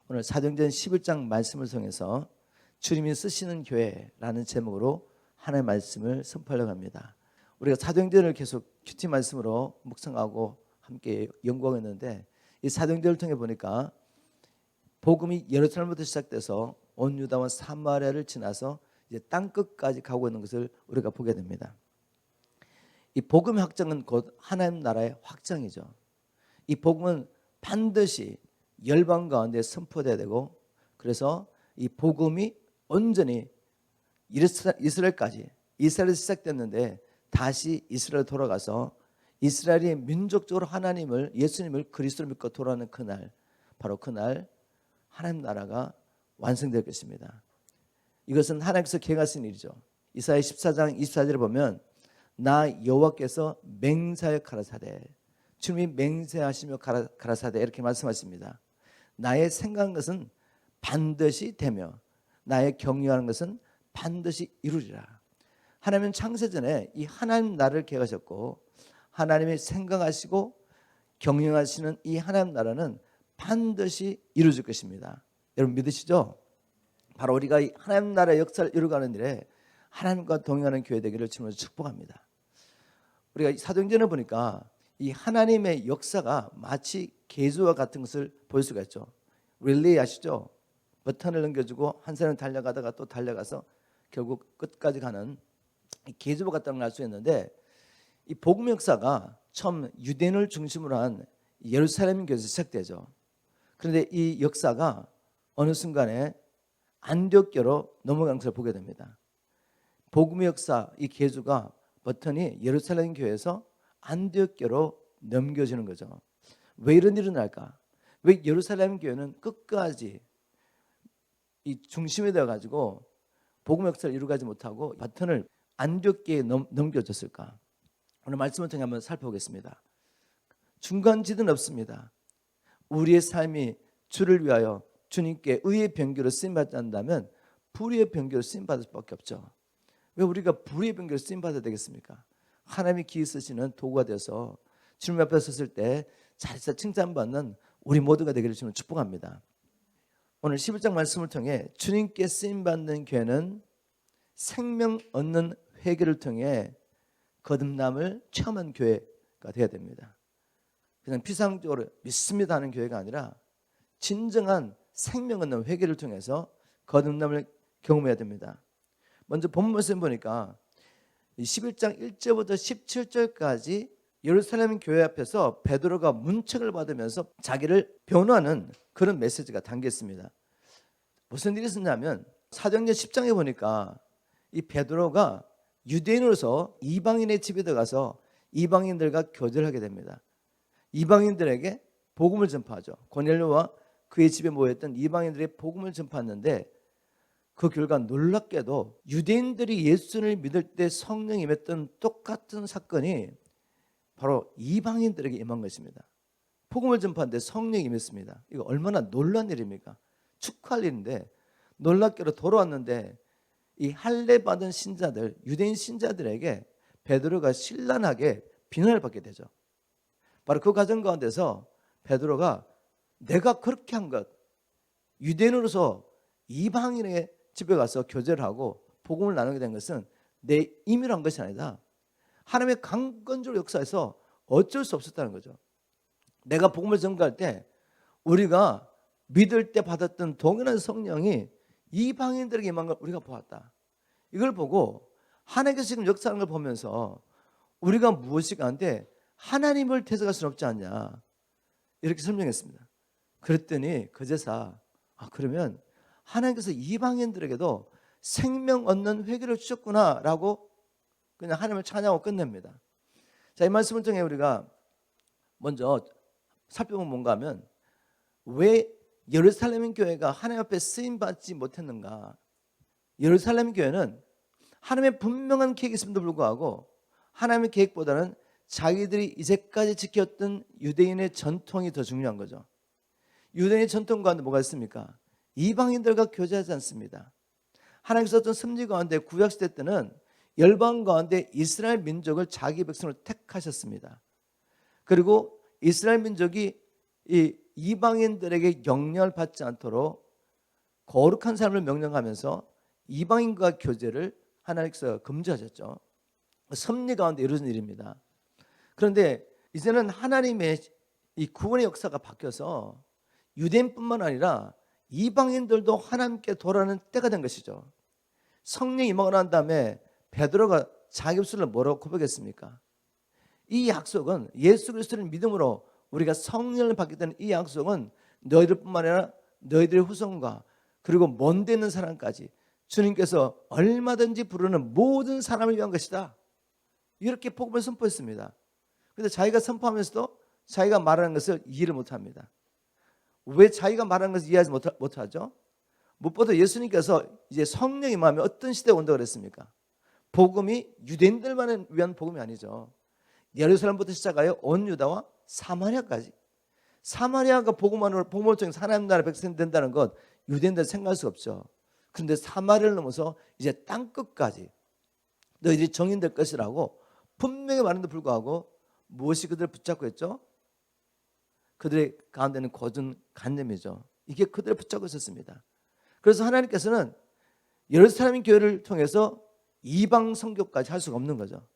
오늘 사도행전 11장 말씀을 통해서 주님이 쓰시는 교회라는 제목으로 하나님의 말씀을 선포하려고 합니다. 우리가 사도행전을 계속 큐티 말씀으로 묵상하고 함께 연구하고 있는데, 이 사도행전을 통해 보니까 복음이 예루살렘부터 시작돼서 온 유다와 사마리아를 지나서 이제 땅 끝까지 가고 있는 것을 우리가 보게 됩니다. 이 복음의 확장은 곧 하나님 나라의 확장이죠. 이 복음은 반드시 열방 가운데 선포돼야 되고, 그래서 이 복음이 온전히 이스라엘까지, 이스라엘에서 시작됐는데 다시 이스라엘 돌아가서 이스라엘이 민족적으로 하나님을, 예수님을, 그리스도를 믿고 돌아오는 그날, 바로 그날 하나님 나라가 완성될 것입니다. 이것은 하나님께서 계획하신 일이죠. 이사야 14장 24절에 보면 나 여호와께서 맹세하여 가라사대, 주님이 맹세하시며 가라사대 이렇게 말씀하십니다. 나의 생각한 것은 반드시 되며 나의 경유하는 것은 반드시 이루리라. 하나님은 창세전에 이 하나님 나라를 계획하셨고, 하나님이 생각하시고 경영하시는 이 하나님 나라는 반드시 이루어질 것입니다. 여러분 믿으시죠? 바로 우리가 이 하나님 나라의 역사를 이루어가는 일에 하나님과 동행하는 교회 되기를 주님으로 축복합니다. 우리가 사도행전을 보니까 이 하나님의 역사가 마치 개주와 같은 것을 볼 수가 있죠. 릴레이 아시죠? 버튼을 넘겨주고 한 사람은 달려가다가 또 달려가서 결국 끝까지 가는 개주와 같다는 걸 알 수 있는데, 이 복음 역사가 처음 유대인을 중심으로 한 예루살렘 교회에서 시작되죠. 그런데 이 역사가 어느 순간에 안디옥교로 넘어가는 것을 보게 됩니다. 복음의 역사, 이 개주가 버튼이 예루살렘 교회에서 안디옥교로 넘겨지는 거죠. 왜 이런 일이 날까? 왜 예루살렘 교회는 끝까지 이 중심이 되어가지고 복음 역사를 이루어가지 못하고 버튼을 안디옥교에 넘겨졌을까? 오늘 말씀을 통해 한번 살펴보겠습니다. 중간지대는 없습니다. 우리의 삶이 주를 위하여 주님께 의의 병기로 쓰임받지 않는다면 불의의 병기로 쓰임받을 수밖에 없죠. 왜 우리가 불의의 병기로 쓰임받아야 되겠습니까? 하나님이 기이 쓰시는 도구가 되어서 주님 앞에 섰을 때 잘해서 칭찬받는 우리 모두가 되기를 주님 축복합니다. 오늘 11장 말씀을 통해 주님께 쓰임받는 교회는 생명 얻는 회개를 통해 거듭남을 체험한 교회가 되어야 됩니다. 그냥 피상적으로 믿습니다 하는 교회가 아니라 진정한 생명 얻는 회개를 통해서 거듭남을 경험해야 됩니다. 먼저 본문 말씀 보니까 11장 1절부터 17절까지 예루살렘 교회 앞에서 베드로가 문책을 받으면서 자기를 변호하는 그런 메시지가 담겨 있습니다. 무슨 일이 있었냐면 사도행전 10장에 보니까 이 베드로가 유대인으로서 이방인의 집에 들어가서 이방인들과 교제를 하게 됩니다. 이방인들에게 복음을 전파하죠. 고넬료와 그의 집에 모였던 이방인들의 복음을 전파했는데, 그 결과 놀랍게도 유대인들이 예수를 믿을 때 성령이 임했던 똑같은 사건이 바로 이방인들에게 임한 것입니다. 복음을 전파하는데 성령이 임했습니다. 이거 얼마나 놀라운 일입니까? 축하할 일인데, 놀랍게도 돌아왔는데 이 할례 받은 신자들, 유대인 신자들에게 베드로가 신랄하게 비난을 받게 되죠. 바로 그 과정 가운데서 베드로가 내가 그렇게 한 것, 유대인으로서 이방인의 집에 가서 교제를 하고 복음을 나누게 된 것은 내 임의로 한 것이 아니다. 하나님의 강권적 역사에서 어쩔 수 없었다는 거죠. 내가 복음을 전가할 때 우리가 믿을 때 받았던 동일한 성령이 이방인들에게 임한 걸 우리가 보았다. 이걸 보고 하나님께서 지금 역사하는 걸 보면서 우리가 무엇이가 한데 하나님을 대적할 수는 없지 않냐, 이렇게 설명했습니다. 그랬더니 그제서 그러면 하나님께서 이방인들에게도 생명 얻는 회개를 주셨구나라고 그냥 하나님을 찬양하고 끝냅니다. 자, 이 말씀을 통해 우리가 먼저 살펴보면 뭔가 하면, 왜 예루살렘 교회가 하나님 앞에 쓰임받지 못했는가? 예루살렘 교회는 하나님의 분명한 계획이 있음에도 불구하고 하나님의 계획보다는 자기들이 이제까지 지켰던 유대인의 전통이 더 중요한 거죠. 유대인의 전통 가운데 뭐가 있습니까? 이방인들과 교제하지 않습니다. 하나님께서 어떤 섭리 가운데 구약시대 때는 열방 가운데 이스라엘 민족을 자기 백성으로 택하셨습니다. 그리고 이스라엘 민족이 이 이방인들에게 영향을 받지 않도록 거룩한 삶을 명령하면서 이방인과 교제를 하나님께서 금지하셨죠. 섭리 가운데 이루어진 일입니다. 그런데 이제는 하나님의 이 구원의 역사가 바뀌어서 유대인뿐만 아니라 이방인들도 하나님께 돌아오는 때가 된 것이죠. 성령이 임하고 난 다음에 베드로가 자기 입술로 뭐라고 고백했습니까? 이 약속은 예수 그리스도를 믿음으로 우리가 성령을 받게 되는 이 약속은 너희들뿐만 아니라 너희들의 후손과 그리고 먼 데 있는 사람까지 주님께서 얼마든지 부르는 모든 사람을 위한 것이다. 이렇게 복음을 선포했습니다. 그런데 자기가 선포하면서도 자기가 말하는 것을 이해를 못합니다. 왜 자기가 말하는 것을 이해하지 못하죠? 무엇보다 예수님께서 이제 성령이 임하면 어떤 시대가 온다고 그랬습니까? 복음이 유대인들만을 위한 복음이 아니죠. 예루살렘부터 시작하여 온 유다와 사마리아까지. 사마리아가 복음을 통해서 하나님 나라 백성이 된다는 것 유대인들 생각할 수 없죠. 그런데 사마리아를 넘어서 이제 땅끝까지 너희들이 정인될 것이라고 분명히 말했는데 불구하고 무엇이 그들을 붙잡고 있죠? 그들의 가운데는 거둔 간념이죠. 이게 그들을 붙잡고 있었습니다. 그래서 하나님께서는 예루살렘 교회를 통해서 이방 선교까지 할 수가 없는 거죠.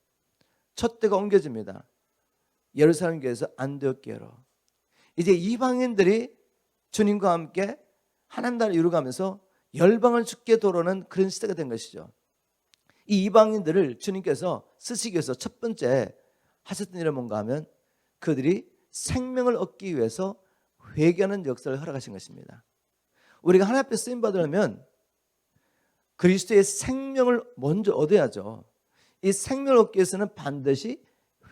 첫 대가 옮겨집니다. 예루살렘 교회에서 안디옥 교회로. 이제 이방인들이 주님과 함께 하나님 나라를 이루어가면서 열방을 죽게 도로는 그런 시대가 된 것이죠. 이 이방인들을 주님께서 쓰시기 위해서 첫 번째 하셨던 일은 뭔가 하면 그들이 생명을 얻기 위해서 회개하는 역사를 허락하신 것입니다. 우리가 하나님 앞에 쓰임 받으려면 그리스도의 생명을 먼저 얻어야죠. 이 생명을 얻기 위해서는 반드시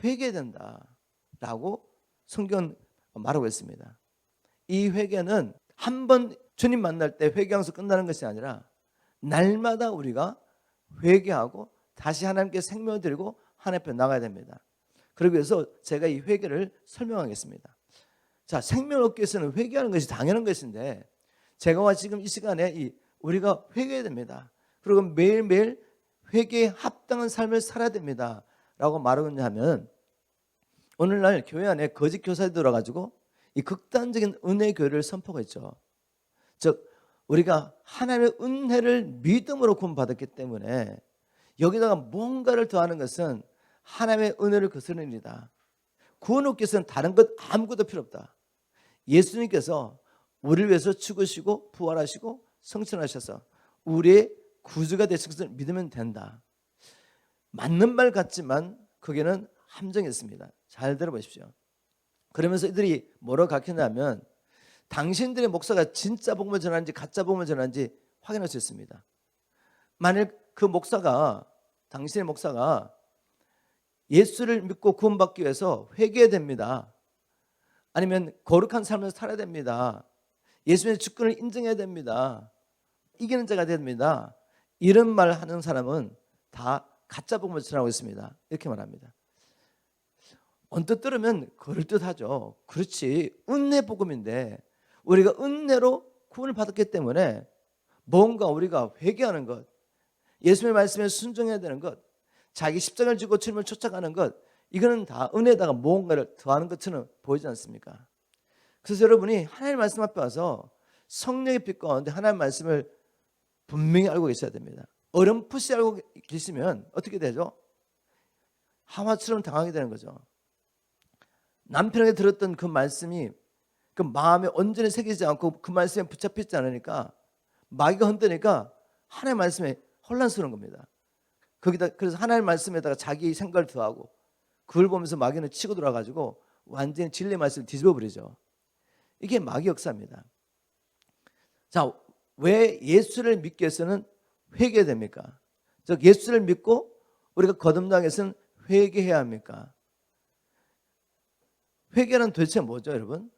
회개해야 된다라고 성경은 말하고 있습니다. 이 회개는 한 번 주님 만날 때 회개하면서 끝나는 것이 아니라 날마다 우리가 회개하고 다시 하나님께 생명을 드리고 하나님 앞에 나가야 됩니다. 그러기 위해서 제가 이 회개를 설명하겠습니다. 자, 생명을 얻기 위해서는 회개하는 것이 당연한 것인데 제가 지금 이 시간에 우리가 회개해야 됩니다. 그리고 매일매일 회개에 합당한 삶을 살아야 됩니다 라고 말하고 하면 오늘날 교회 안에 거짓 교사들이 들어가지고 이 극단적인 은혜의 교회를 선포하고 있죠. 즉 우리가 하나님의 은혜를 믿음으로 구원받았기 때문에 여기다가 뭔가를 더하는 것은 하나님의 은혜를 거스르는 일이다. 구원 얻기 위해서는 다른 것 아무것도 필요 없다. 예수님께서 우리를 위해서 죽으시고 부활하시고 성천하셔서 우리의 구주가 되신 것을 믿으면 된다. 맞는 말 같지만 거기에는 함정이 있습니다. 잘 들어보십시오. 그러면서 이들이 뭐라고 가르쳤냐면 당신들의 목사가 진짜 복음을 전하는지 가짜 복음을 전하는지 확인할 수 있습니다. 만일 그 목사가 당신의 목사가 예수를 믿고 구원받기 위해서 회개해야 됩니다. 아니면 거룩한 삶을 살아야 됩니다. 예수님의 주권을 인정해야 됩니다. 이기는 자가 됩니다. 이런 말 하는 사람은 다 가짜 복음을 전하고 있습니다. 이렇게 말합니다. 언뜻 들으면 그럴듯하죠. 그렇지, 은혜 복음인데 우리가 은혜로 구원을 받았기 때문에 뭔가 우리가 회개하는 것, 예수님의 말씀에 순종해야 되는 것, 자기 십자가를 지고 주님을 쫓아가는 것, 이거는 다 은혜에다가 무언가를 더하는 것처럼 보이지 않습니까? 그래서 여러분이 하나님의 말씀 앞에 와서 성령의 빛 가운데 하나님의 말씀을 분명히 알고 계셔야 됩니다. 어렴풋이 알고 계시면 어떻게 되죠? 하와처럼 당하게 되는 거죠. 남편에게 들었던 그 말씀이 그 마음에 온전히 새기지 않고 그 말씀에 붙잡히지 않으니까 마귀가 흔드니까 하나님의 말씀에 혼란스러운 겁니다. 거기다 그래서 하나님의 말씀에다가 자기 생각을 더하고 그걸 보면서 마귀는 치고 들어가지고 완전히 진리의 말씀을 뒤집어 버리죠. 이게 마귀 역사입니다. 자, 왜 예수를 믿기 위해서는 회개해야 됩니까? 즉 예수를 믿고 우리가 거듭나기 위해서는 회개해야 합니까? 회개는 도대체 뭐죠, 여러분?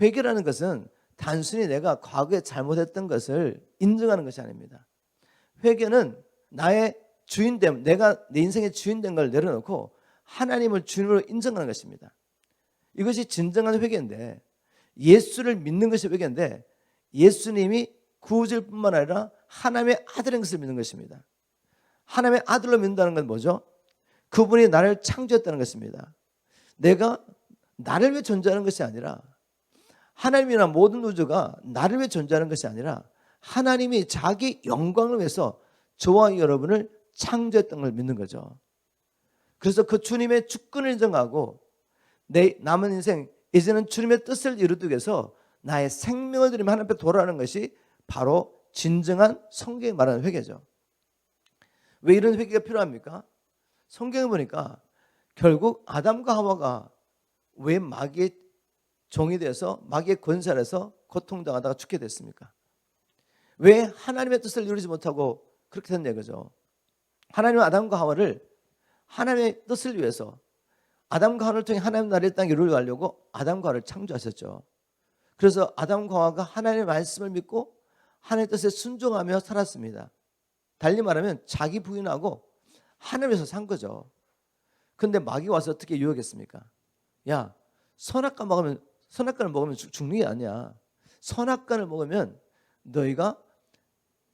회개라는 것은 단순히 내가 과거에 잘못했던 것을 인정하는 것이 아닙니다. 회개는 나의 주인됨, 내가 내 인생의 주인된 걸 내려놓고 하나님을 주님으로 인정하는 것입니다. 이것이 진정한 회개인데 예수를 믿는 것이 회개인데 예수님이 구주일 뿐만 아니라 하나님의 아들인 것을 믿는 것입니다. 하나님의 아들로 믿는다는 건 뭐죠? 그분이 나를 창조했다는 것입니다. 내가 나를 위해 존재하는 것이 아니라 하나님이나 모든 우주가 나를 위해 존재하는 것이 아니라 하나님이 자기 영광을 위해서 저와 여러분을 창조했던 걸 믿는 거죠. 그래서 그 주님의 주권을 인정하고 내 남은 인생 이제는 주님의 뜻을 이루기 위해서 나의 생명을 드리며 하나님 앞에 돌아가는 것이 바로 진정한 성경이 말하는 회개죠. 왜 이런 회개가 필요합니까? 성경에 보니까 결국 아담과 하와가 왜 마귀의 종이 돼서 마귀의 권세 아래서 고통당하다가 죽게 됐습니까? 왜 하나님의 뜻을 이루지 못하고 그렇게 됐냐 이거죠. 하나님은 아담과 하와를 하나님의 뜻을 위해서 아담과 하와를 통해 하나님 나라의 땅에 이루려고 아담과 하와를 창조하셨죠. 그래서 아담과 하와가 하나님의 말씀을 믿고 하나님의 뜻에 순종하며 살았습니다. 달리 말하면 자기 부인하고 하나님에서 산 거죠. 그런데 마귀가 와서 어떻게 유혹했습니까? 야, 선악과를 먹으면 죽는 게 아니야. 선악과를 먹으면 너희가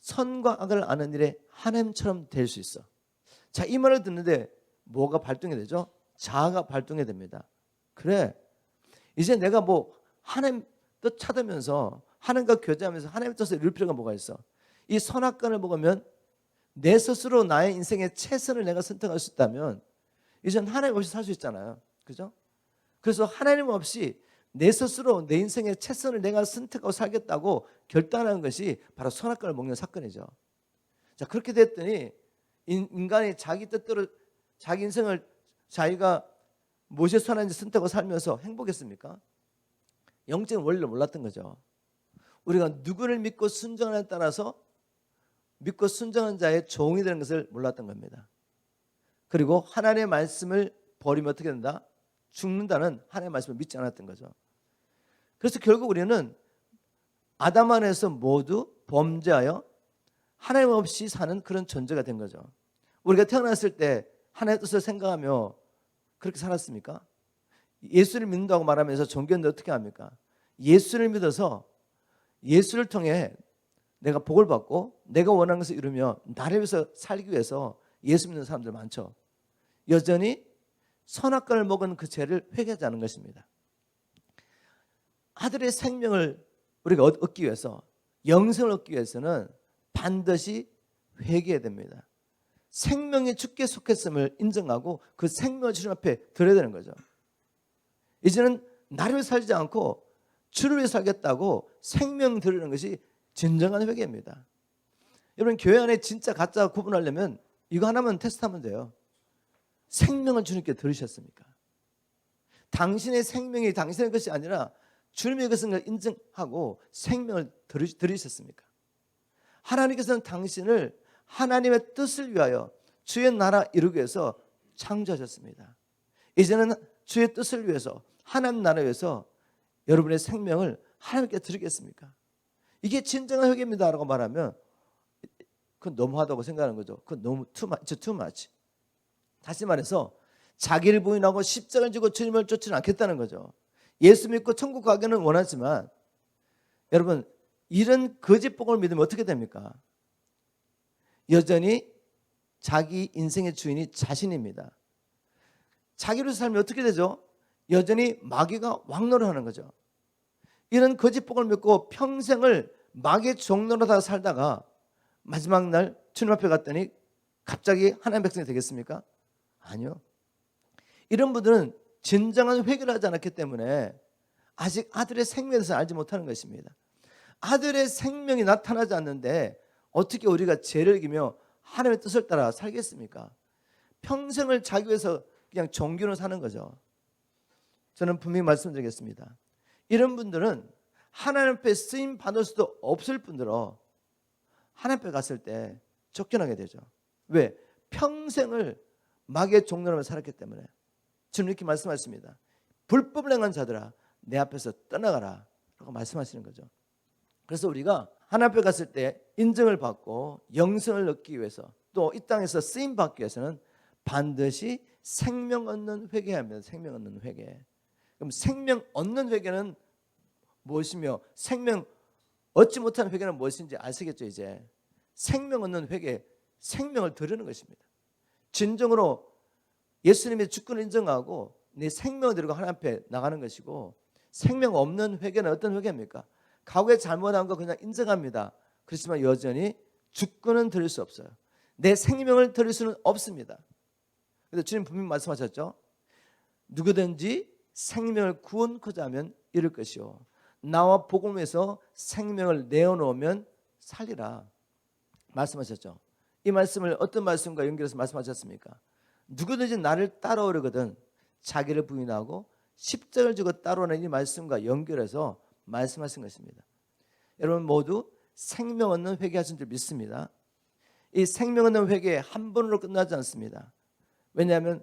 선과 악을 아는 일에 하나님처럼 될 수 있어. 자, 이 말을 듣는데 뭐가 발동이 되죠? 자아가 발동이 됩니다. 그래, 이제 내가 뭐 하나님 뜻 찾으면서 하나님과 교제하면서 하나님의 뜻을 이룰 필요가 뭐가 있어? 이 선악과를 먹으면 내 스스로 나의 인생의 최선을 내가 선택할 수 있다면 이제는 하나님 없이 살 수 있잖아요. 그죠? 그래서 하나님 없이 내 스스로 내 인생의 최선을 내가 선택하고 살겠다고 결단하는 것이 바로 선악과를 먹는 사건이죠. 자, 그렇게 됐더니 인간이 자기 뜻대로 자기 인생을 자기가 무엇이 선한지 선택하고 살면서 행복했습니까? 영적인 원리를 몰랐던 거죠. 우리가 누구를 믿고 순종하느냐에 따라서 믿고 순종한 자의 종이 되는 것을 몰랐던 겁니다. 그리고 하나님의 말씀을 버리면 어떻게 된다? 죽는다는 하나님의 말씀을 믿지 않았던 거죠. 그래서 결국 우리는 아담 안에서 모두 범죄하여 하나님 없이 사는 그런 존재가 된 거죠. 우리가 태어났을 때 하나님의 뜻을 생각하며 그렇게 살았습니까? 예수를 믿는다고 말하면서 종교인들 어떻게 합니까? 예수를 믿어서 예수를 통해 내가 복을 받고 내가 원하는 것을 이루며 나를 위해서 살기 위해서 예수 믿는 사람들 많죠. 여전히 선악과를 먹은 그 죄를 회개하지 않은 것입니다. 아들의 생명을 우리가 얻기 위해서, 영생을 얻기 위해서는 반드시 회개해야 됩니다. 생명이 주께 속했음을 인정하고 그 생명을 주님 앞에 드려야 되는 거죠. 이제는 나를 위해 살지 않고 주를 위해 살겠다고 생명 드리는 것이 진정한 회개입니다. 여러분, 교회 안에 진짜 가짜 구분하려면 이거 하나만 테스트하면 돼요. 생명을 주님께 들으셨습니까? 당신의 생명이 당신의 것이 아니라 주님의 것을 인정하고 생명을 들으셨습니까? 하나님께서는 당신을 하나님의 뜻을 위하여 주의 나라 이루기 위해서 창조하셨습니다. 이제는 주의 뜻을 위해서 하나님 나라 위해서 여러분의 생명을 하나님께 드리겠습니까? 이게 진정한 회개입니다라고 말하면 그건 너무하다고 생각하는 거죠. 그건 너무 too much. 다시 말해서 자기를 부인하고 십자가를 지고 주님을 쫓지는 않겠다는 거죠. 예수 믿고 천국 가기는 원하지만 여러분, 이런 거짓 복음을 믿으면 어떻게 됩니까? 여전히 자기 인생의 주인이 자신입니다. 자기로 살면 어떻게 되죠? 여전히 마귀가 왕노를 하는 거죠. 이런 거짓 복음을 믿고 평생을 마귀의 종노릇하다 살다가 마지막 날 주님 앞에 갔더니 갑자기 하나님의 백성이 되겠습니까? 아니요. 이런 분들은 진정한 회개를 하지 않았기 때문에 아직 아들의 생명에 대해서 알지 못하는 것입니다. 아들의 생명이 나타나지 않는데 어떻게 우리가 죄를 이기며 하나님의 뜻을 따라 살겠습니까? 평생을 자기 위해서 그냥 종교로 사는 거죠. 저는 분명히 말씀드리겠습니다. 이런 분들은 하나님 앞에 쓰임 받을 수도 없을 뿐더러 하나님 앞에 갔을 때 쫓겨나게 되죠. 왜? 평생을 마귀의 종노릇하며 살았기 때문에. 주님 이렇게 말씀하십니다. 불법을 행한 자들아 내 앞에서 떠나가라 라고 말씀하시는 거죠. 그래서 우리가 하나님 앞에 갔을 때 인정을 받고 영생을 얻기 위해서 또 이 땅에서 쓰임 받기 위해서는 반드시 생명 얻는 회개해야 합니다. 생명 얻는 회개. 그럼 생명 얻는 회개는 무엇이며 생명 얻지 못하는 회개는 무엇인지 아시겠죠? 이제 생명 얻는 회개, 생명을 드리는 것입니다. 진정으로 예수님의 주권을 인정하고 내 생명을 드리고 하나님 앞에 나가는 것이고, 생명 없는 회개는 어떤 회개입니까? 과거에 잘못한 거 그냥 인정합니다. 그렇지만 여전히 주권은 드릴 수 없어요. 내 생명을 드릴 수는 없습니다. 그래서 주님 분명히 말씀하셨죠. 누구든지 생명을 구원코자 하면 잃을 것이요 나와 복음에서 생명을 내어놓으면 살리라 말씀하셨죠. 이 말씀을 어떤 말씀과 연결해서 말씀하셨습니까? 누구든지 나를 따라오려거든 자기를 부인하고 십자가를 지고 따라오는 이 말씀과 연결해서 말씀하신 것입니다. 여러분 모두 생명 얻는 회개하신 줄 믿습니다. 이 생명 얻는 회개 한 번으로 끝나지 않습니다. 왜냐하면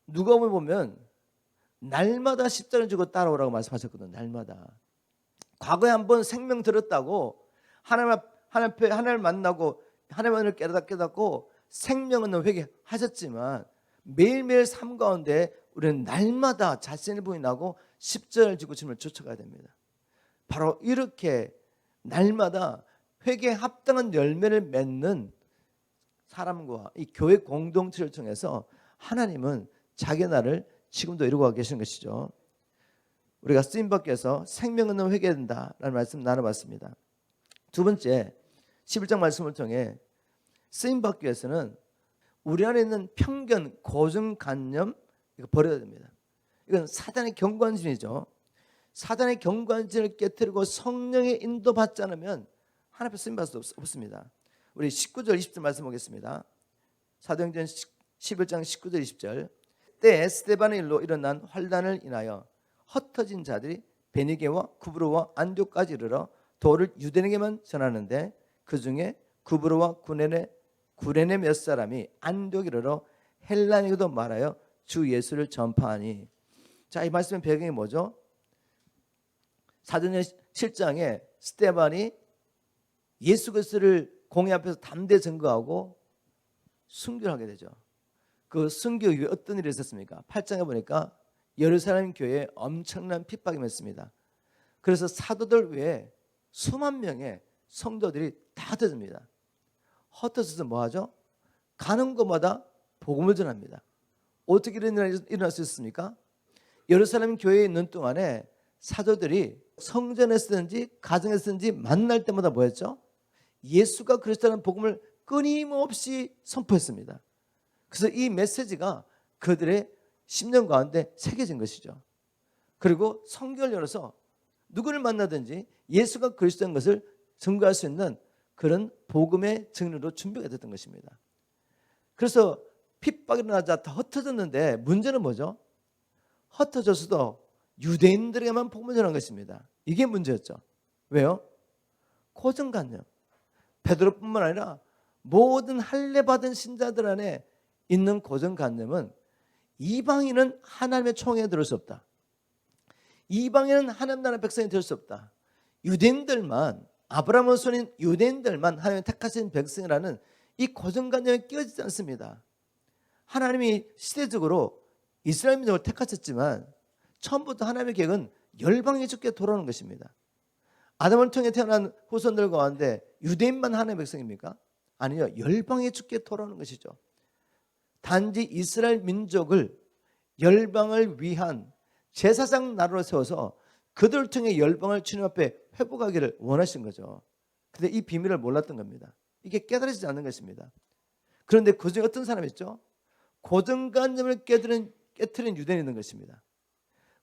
누가복음에 보면 날마다 십자가를 지고 따라오라고 말씀하셨거든요. 날마다. 과거에 한번 생명 들었다고 하나님을 만나고 하나님의 은혜를 깨닫고 생명 얻는 회개 하셨지만 매일매일 삶 가운데 우리는 날마다 자신을 부인하고 십자가를 지고 주님을 쫓아가야 됩니다. 바로 이렇게 날마다 회개에 합당한 열매를 맺는 사람과 이 교회 공동체를 통해서 하나님은 자기 나라를 지금도 이루고 계시는 것이죠. 우리가 쓰임받기 위해서 생명 얻는 회개해야 된다라는 말씀 나눠봤습니다. 두 번째 11장 말씀을 통해 쓰임받기 위해서는 우리 안에 있는 편견, 고정관념 이거 버려야 됩니다. 이건 사단의 경관진이죠. 사단의 경관진을 깨뜨리고 성령의 인도받지 않으면 하나님 앞에 쓰임받을 수 없습니다. 우리 19절 20절 말씀 보겠습니다. 사도행전 11장 19절 20절 때에 스데반의 일로 일어난 환난을 인하여 흩어진 자들이 베니게와 구브로와 안디옥까지 이르러 도를 유대인에게만 전하는데 그 중에 구브로와 구레네 몇 사람이 안디옥에 이르러 헬라인에게도 말하여 주 예수를 전파하니. 자, 이 말씀의 배경이 뭐죠? 사도행전 7장에 스데반이 예수 그리스도를 공회 앞에서 담대히 증거하고 순교를 하게 되죠. 그 순교 이후에 어떤 일이 있었습니까? 8장에 보니까 예루살렘 교회에 엄청난 핍박이 맺습니다. 그래서 사도들 외에 수만 명의 성도들이 다 흩어집니다. 흩어져서 뭐하죠? 가는 곳마다 복음을 전합니다. 어떻게 이런 일이 일어날 수 있습니까? 예루살렘 교회에 있는 동안에 사도들이 성전에서든지 가정에서든지 만날 때마다 뭐였죠? 예수가 그리스도라는 복음을 끊임없이 선포했습니다. 그래서 이 메시지가 그들의 심령 가운데 새겨진 것이죠. 그리고 성경을 열어서 누구를 만나든지 예수가 그리스도인 것을 증거할 수 있는 그런 복음의 증거로 준비가 됐던 것입니다. 그래서 핍박이 일어나자 다 흩어졌는데 문제는 뭐죠? 흩어졌어도 유대인들에게만 복음을 전한 것입니다. 이게 문제였죠. 왜요? 고정관념. 베드로뿐만 아니라 모든 할례받은 신자들 안에 있는 고정관념은 이방인은 하나님의 총회에 들을 수 없다. 이방인은 하나님 나라의 백성이 될 수 없다. 유대인들만, 아브라함의 손인 유대인들만 하나님의 택하신 백성이라는 이 고정관념에 끼어지지 않습니다. 하나님이 시대적으로 이스라엘 민족을 택하셨지만 처음부터 하나님의 계획은 열방의 주께 돌아오는 것입니다. 아담을 통해 태어난 후손들 가운데 유대인만 하나님의 백성입니까? 아니요, 열방의 주께 돌아오는 것이죠. 단지 이스라엘 민족을 열방을 위한 제사장 나라로 세워서 그들을 통해 열방을 주님 앞에 회복하기를 원하신 거죠. 그런데 이 비밀을 몰랐던 겁니다. 이게 깨달아지지 않는 것입니다. 그런데 그중에 어떤 사람이 있죠? 고정관념을 깨트린 유대인이 있는 것입니다.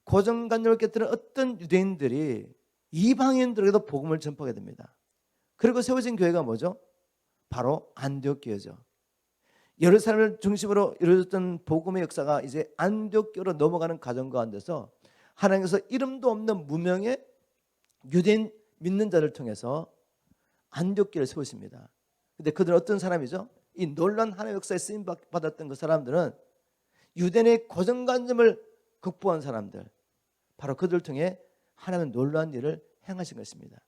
고정관념을 깨트린 어떤 유대인들이 이방인들에게도 복음을 전파하게 됩니다. 그리고 세워진 교회가 뭐죠? 바로 안디옥 교회죠. 예루살렘을 중심으로 이루어졌던 복음의 역사가 이제 안디옥 교회로 넘어가는 과정 가운데서 하나님께서 이름도 없는 무명의 유대인 믿는 자를 통해서 안디옥 교회를 세우십니다. 그런데 그들은 어떤 사람이죠? 이 놀라운 하나님의 역사에 쓰임 받았던 그 사람들은 유대인의 고정관념을 극복한 사람들, 바로 그들을 통해 하나님은 놀라운 일을 행하신 것입니다.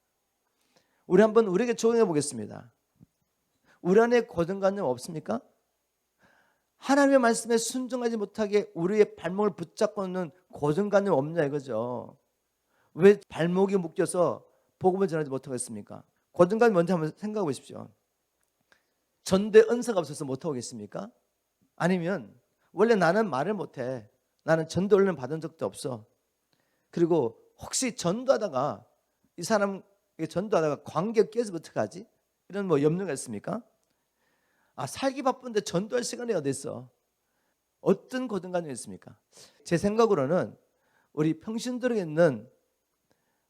우리 한번 우리에게 적용해 보겠습니다. 우리 안에 고정관념 없습니까? 하나님의 말씀에 순종하지 못하게 우리의 발목을 붙잡고 있는 고정관념 없냐 이거죠. 왜 발목이 묶여서 복음을 전하지 못하겠습니까? 고정관념 먼저 한번 생각해 보십시오. 전도의 은사가 없어서 못하고 계십니까? 아니면 원래 나는 말을 못해, 나는 전도 훈련 받은 적도 없어, 그리고 혹시 전도하다가 이 사람 전도하다가 관계가 깨지면 어떡하지? 이런 뭐 염려가 있습니까? 살기 바쁜데 전도할 시간이 어디 있어? 어떤 고정관념이 있습니까? 제 생각으로는 우리 평신도에 있는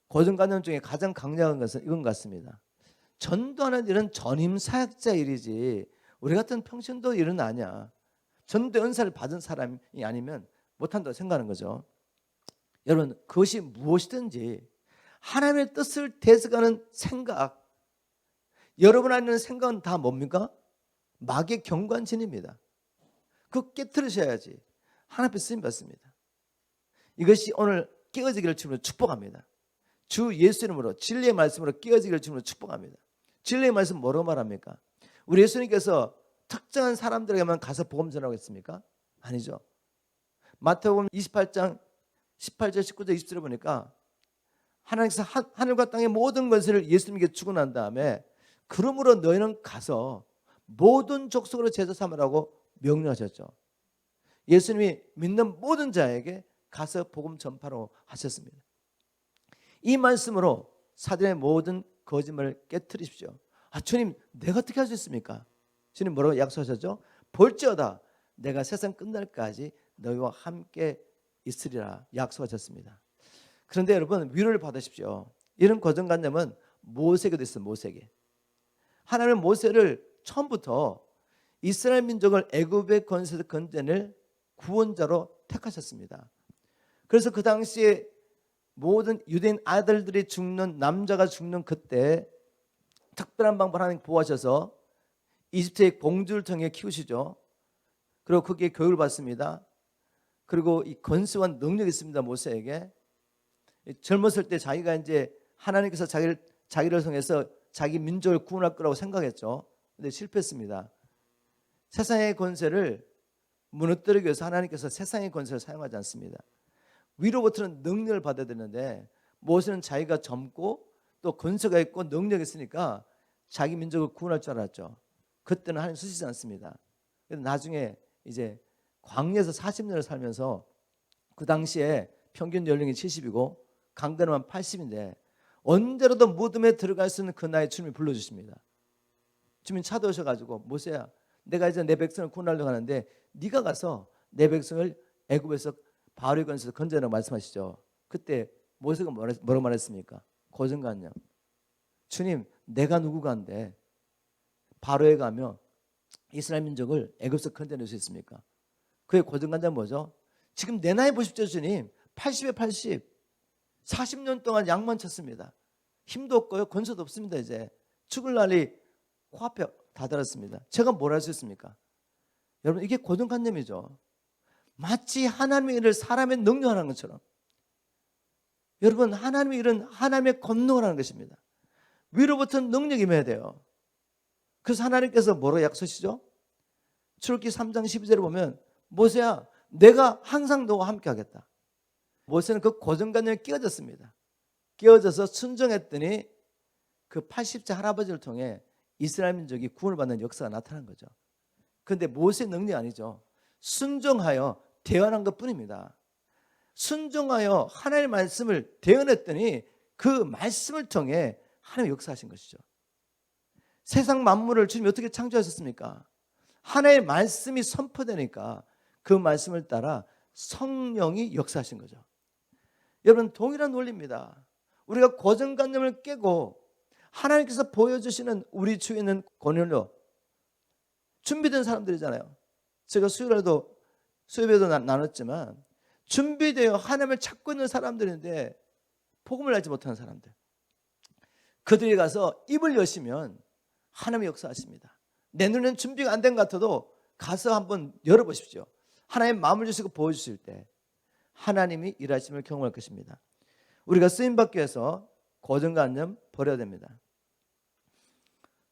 고정관념 중에 가장 강력한 것은 이건 같습니다. 전도하는 일은 전임 사역자 일이지 우리 같은 평신도 일은 아니야. 전도 은사를 받은 사람이 아니면 못한다고 생각하는 거죠. 여러분, 그것이 무엇이든지 하나님의 뜻을 대적하는 생각, 여러분 안에 있는 생각은 다 뭡니까? 마귀의 경관진입니다. 그거 깨트리셔야지 하나님 앞에 쓰임 받습니다. 이것이 오늘 깨어지기를 주님으로 축복합니다. 주 예수 이름으로 진리의 말씀으로 깨어지기를 주님으로 축복합니다. 진리의 말씀 뭐라고 말합니까? 우리 예수님께서 특정한 사람들에게만 가서 복음 전하고 있습니까? 아니죠. 마태복음 28장 18절 19절 20절에 보니까 하나님께서 하늘과 땅의 모든 것을 예수님께 주고 난 다음에 그러므로 너희는 가서 모든 족속으로 제자 삼으라고 명령하셨죠. 예수님이 믿는 모든 자에게 가서 복음 전파로 하셨습니다. 이 말씀으로 사단의 모든 거짓말을 깨트리십시오. 주님, 내가 어떻게 할 수 있습니까? 주님 뭐라고 약속하셨죠? 볼지어다 내가 세상 끝날까지 너희와 함께 있으리라 약속하셨습니다. 그런데 여러분, 위로를 받으십시오. 이런 고정관념은 모세에게도 있어요. 모세에게. 하나님은 모세를 처음부터 이스라엘 민족을 애굽의 권세에서 건져낼 구원자로 택하셨습니다. 그래서 그 당시에 모든 유대인 아들들이 죽는, 남자가 죽는 그때 특별한 방법을 하나님 보호하셔서 이집트의 공주를 통해 키우시죠. 그리고 거기에 교육을 받습니다. 그리고 이 권세와 능력이 있습니다. 모세에게. 젊었을 때 자기가 이제 하나님께서 자기를 통해서 자기 민족을 구원할 거라고 생각했죠. 근데 실패했습니다. 세상의 권세를 무너뜨리기 위해서 하나님께서 세상의 권세를 사용하지 않습니다. 위로부터는 능력을 받아야 되는데 모세는 자기가 젊고 또 권세가 있고 능력이 있으니까 자기 민족을 구원할 줄 알았죠. 그때는 하나님 쓰시지 않습니다. 그래서 나중에 이제 광야에서 40년을 살면서 그 당시에 평균 연령이 70이고 강건하면 80인데 언제라도 무덤에 들어갈 수 있는 그 나이에 주님이 불러주십니다. 주님이 찾아오셔가지고 모세야, 내가 이제 내 백성을 구원하려고 하는데 네가 가서 내 백성을 애굽에서 바로의 권세에서 건져내라고 말씀하시죠. 그때 모세가 뭐라고 말했습니까? 고정관념. 주님, 내가 누구가 한데 바로에 가면 이스라엘 민족을 애굽에서 건져낼 수 있습니까? 그의 고정관념은 뭐죠? 지금 내 나이 보십시오. 주님, 80에 80, 40년 동안 약만 쳤습니다. 힘도 없고요, 권세도 없습니다. 이제 죽을 날이 코앞에 다다랐습니다. 제가 뭘 할 수 있습니까? 여러분, 이게 고정관념이죠. 마치 하나님의 일을 사람의 능력하는 것처럼. 여러분, 하나님의 일은 하나님의 권능을 하는 것입니다. 위로부터 능력이 임해야 돼요. 그래서 하나님께서 뭐라고 약속하시죠? 출애굽기 3장 12절에 보면 모세야, 내가 항상 너와 함께 하겠다. 모세는 그 고정관념에 끼어졌습니다. 끼어져서 순종했더니 그 80세 할아버지를 통해 이스라엘 민족이 구원을 받는 역사가 나타난 거죠. 그런데 모세의 능력이 아니죠. 순종하여 대언한 것뿐입니다. 순종하여 하나님의 말씀을 대언했더니 그 말씀을 통해 하나님의 역사하신 것이죠. 세상 만물을 주님이 어떻게 창조하셨습니까? 하나님의 말씀이 선포되니까 그 말씀을 따라 성령이 역사하신 거죠. 여러분, 동일한 논리입니다. 우리가 고정관념을 깨고 하나님께서 보여주시는 우리 주위에 있는 권위로 준비된 사람들이잖아요. 제가 수요일에도 나눴지만 준비되어 하나님을 찾고 있는 사람들인데 복음을 알지 못하는 사람들, 그들이 가서 입을 여시면 하나님의 역사하십니다. 내 눈에는 준비가 안 된 것 같아도 가서 한번 열어보십시오. 하나님 마음을 주시고 보여주실 때 하나님이 일하심을 경험할 것입니다. 우리가 쓰임받기 위해서 고정관념 버려야 됩니다.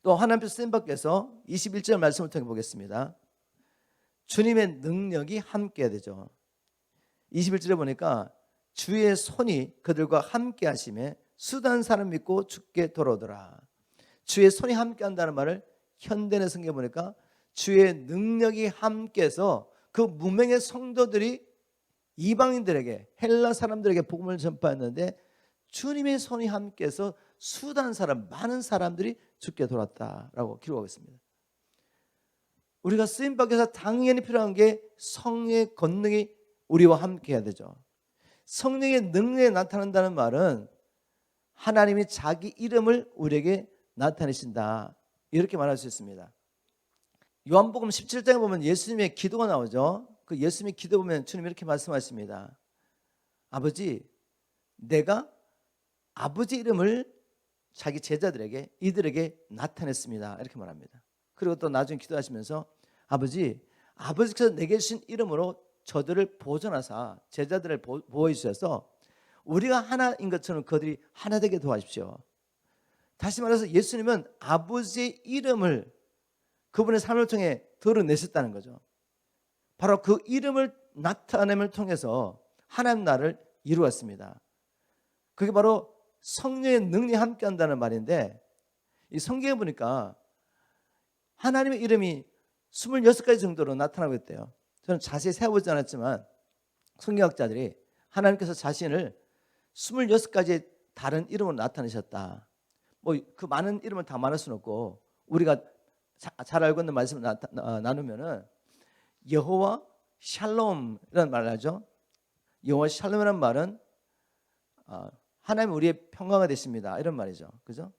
또 하나님께서 쓰임받기 위해서 21절 말씀을 통해 보겠습니다. 주님의 능력이 함께해야 되죠. 21절에 보니까 주의 손이 그들과 함께 하심에 수단 사람 믿고 죽게 돌아오더라. 주의 손이 함께 한다는 말을 현대의 성경에 보니까 주의 능력이 함께해서 그 무명의 성도들이 이방인들에게, 헬라 사람들에게 복음을 전파했는데 주님의 손이 함께해서 수단 사람, 많은 사람들이 죽게 돌았다라고 기록하고 있습니다. 우리가 쓰임받기 위해서 당연히 필요한 게 성령의 권능이 우리와 함께 해야 되죠. 성령의 능력이 나타난다는 말은 하나님이 자기 이름을 우리에게 나타내신다, 이렇게 말할 수 있습니다. 요한복음 17장에 보면 예수님의 기도가 나오죠. 그 예수님의 기도 보면 주님이 이렇게 말씀하십니다. 아버지, 내가 아버지 이름을 자기 제자들에게, 이들에게 나타냈습니다, 이렇게 말합니다. 그리고 또 나중에 기도하시면서 아버지께서 내게 주신 이름으로 저들을 보존하사 제자들을 보호해 주셔서 우리가 하나인 것처럼 그들이 하나 되게 도와주십시오. 다시 말해서 예수님은 아버지의 이름을 그분의 삶을 통해 드러내셨다는 거죠. 바로 그 이름을 나타냄을 통해서 하나님 나라를 이루었습니다. 그게 바로 성령의 능력이 함께한다는 말인데, 이 성경에 보니까 하나님의 이름이 26가지 정도로 나타나고 있대요. 저는 자세히 세어보지 않았지만 성경학자들이 하나님께서 자신을 26가지의 다른 이름으로 나타내셨다. 뭐 그 많은 이름을 다 말할 수는 없고 우리가 잘 알고 있는 말씀을 나누면은 여호와 샬롬이라는 말을 하죠. 여호와 샬롬이라는 말은 하나님 우리의 평강이 되십니다, 이런 말이죠. 그죠?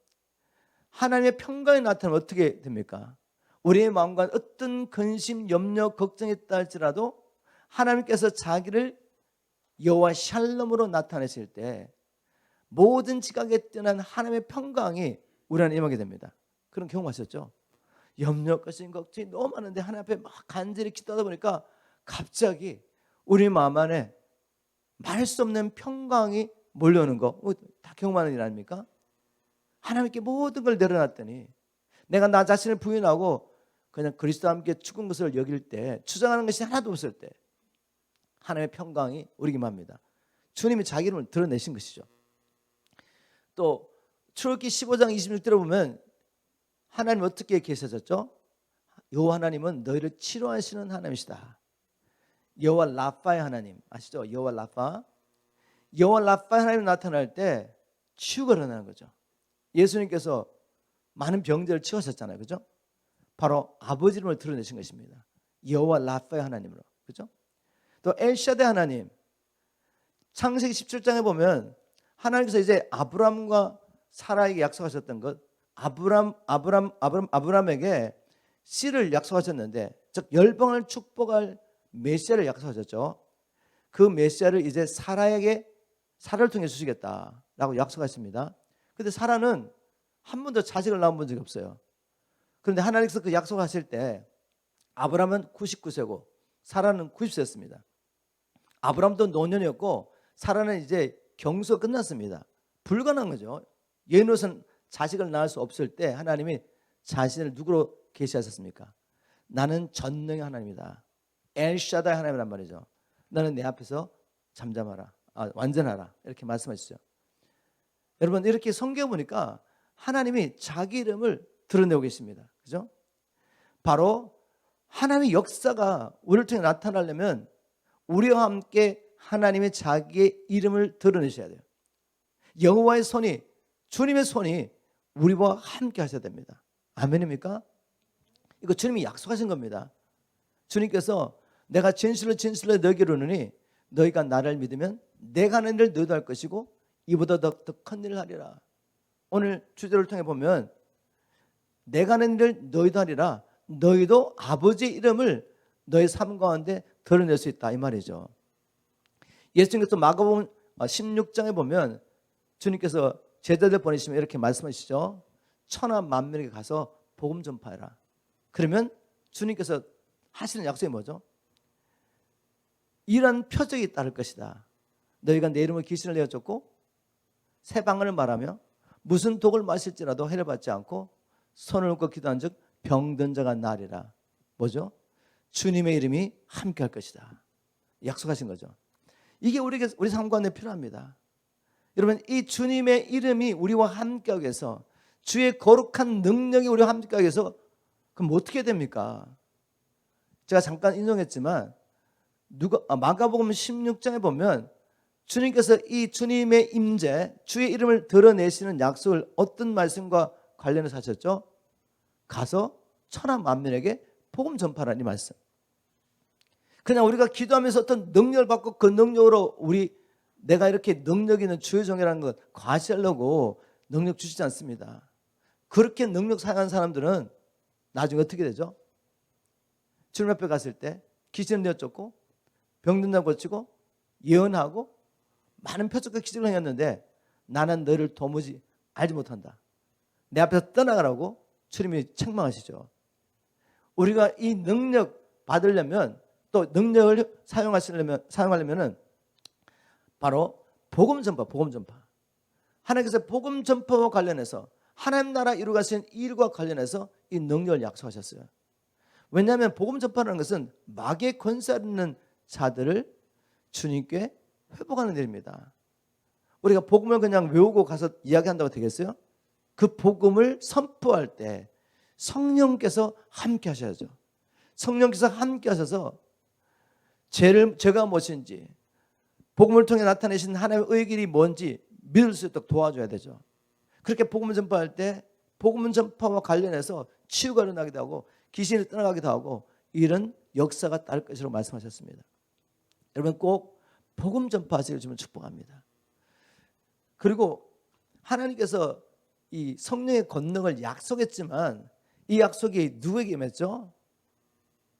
하나님의 평강이 나타나면 어떻게 됩니까? 우리의 마음과 어떤 근심, 염려, 걱정이 있다 할지라도 하나님께서 자기를 여호와 샬롬으로 나타내실 때 모든 지각에 뛰어난 하나님의 평강이 우리 안에 임하게 됩니다. 그런 경험하셨죠? 염려, 걱정, 걱정이 너무 많은데 하나님 앞에 막 간절히 기도하다 보니까 갑자기 우리 마음 안에 말할 수 없는 평강이 몰려오는 거, 다 경험하는 일 아닙니까? 하나님께 모든 걸 내려놨더니 내가 나 자신을 부인하고 그냥 그리스도와 함께 죽은 것을 여길 때, 주장하는 것이 하나도 없을 때 하나님의 평강이 우리에게 임합니다. 주님이 자기 이름을 드러내신 것이죠. 또 출애굽기 15장 26절에 보면 하나님 어떻게 계셔졌죠? 여호와 하나님은 너희를 치료하시는 하나님이시다. 여호와 라파의 하나님 아시죠? 여호와 라파. 여호와 라파의 하나님이 나타날 때 치유가 일어나는 거죠. 예수님께서 많은 병들을 치유하셨잖아요. 그죠? 바로 아버지 이름을 드러내신 것입니다. 여호와 라파의 하나님으로. 그죠? 또 엘샤데 하나님. 창세기 17장에 보면 하나님께서 이제 아브람과 사라에게 약속하셨던 것, 아브람에게 씨를 약속하셨는데, 즉 열방을 축복할 메시아를 약속하셨죠. 그 메시아를 이제 사라를 통해 주시겠다라고 약속하십니다. 그런데 사라는 한 번도 자식을 낳은 적이 없어요. 그런데 하나님께서 그 약속하실 때 아브람은 99세고 사라는 90세였습니다. 아브람도 노년이었고 사라는 이제 경수가 끝났습니다. 불가능한 거죠. 예노선 자식을 낳을 수 없을 때 하나님이 자신을 누구로 계시하셨습니까? 나는 전능의 하나님이다. 엘샤다의 하나님이란 말이죠. 너는 내 앞에서 잠잠하라, 완전하라, 이렇게 말씀하시죠. 여러분, 이렇게 성경 보니까 하나님이 자기 이름을 드러내고 계십니다. 그죠? 바로 하나님의 역사가 우리를 통해 나타나려면 우리와 함께 하나님의 자기의 이름을 드러내셔야 돼요. 여호와의 손이, 주님의 손이 우리와 함께 하셔야 됩니다. 아멘입니까? 이거 주님이 약속하신 겁니다. 주님께서 내가 진실로 너에게 이르노니 너희가 나를 믿으면 내가 하는 일을 너희도 할 것이고 이보다 더 큰 일을 하리라. 오늘 주제를 통해 보면 내가 하는 일을 너희도 하리라. 너희도 아버지의 이름을 너희 삶 가운데 드러낼 수 있다, 이 말이죠. 예수님께서 마가복음 16장에 보면 주님께서 제자들 보내시면 이렇게 말씀하시죠. 천하 만민에게 가서 복음 전파해라. 그러면 주님께서 하시는 약속이 뭐죠? 이런 표적이 따를 것이다. 너희가 내 이름을 귀신을 내어줬고 새 방언을 말하며 무슨 독을 마실지라도 해를 받지 않고 손을 얹고 기도한 즉 병든 자가 나으리라. 뭐죠? 주님의 이름이 함께 할 것이다. 약속하신 거죠. 이게 우리 삶 가운데 필요합니다. 여러분, 이 주님의 이름이 우리와 함께하기 위해서, 주의 거룩한 능력이 우리와 함께하기 위해서, 그럼 어떻게 됩니까? 제가 잠깐 인용했지만 마가복음 16장에 보면 주님께서 이 주님의 임재, 주의 이름을 드러내시는 약속을 어떤 말씀과 관련해서 하셨죠? 가서 천하 만민에게 복음 전파라는 이 말씀. 그냥 우리가 기도하면서 어떤 능력을 받고 그 능력으로 내가 이렇게 능력 있는 주의 종이라는 것 과시하려고 능력 주시지 않습니다. 그렇게 능력 사용한 사람들은 나중에 어떻게 되죠? 주님 앞에 갔을 때 귀신을 내쫓고 병든 자 고치고 예언하고 많은 표적과 기적을 행했는데 나는 너를 도무지 알지 못한다. 내 앞에서 떠나가라고 주님이 책망하시죠. 우리가 이 능력 받으려면 또 능력을 사용하려면 바로 복음 전파. 하나님께서 복음 전파와 관련해서 하나님 나라 이루가신 일과 관련해서 이 능력을 약속하셨어요. 왜냐하면 복음 전파라는 것은 마귀의 권세 있는 자들을 주님께 회복하는 일입니다. 우리가 복음을 그냥 외우고 가서 이야기한다고 되겠어요? 그 복음을 선포할 때 성령께서 함께 하셔야죠. 성령께서 함께 하셔서 죄가 무엇인지, 복음을 통해 나타내신 하나님의 의의 길이 뭔지 믿을 수 있도록 도와줘야 되죠. 그렇게 복음을 전파할 때 복음 전파와 관련해서 치유가 일어나기도 하고 귀신이 떠나가기도 하고 이런 역사가 따를 것이라고 말씀하셨습니다. 여러분 꼭 복음 전파하시기를 주면 축복합니다. 그리고 하나님께서 이 성령의 권능을 약속했지만 이 약속이 누구에게 임했죠?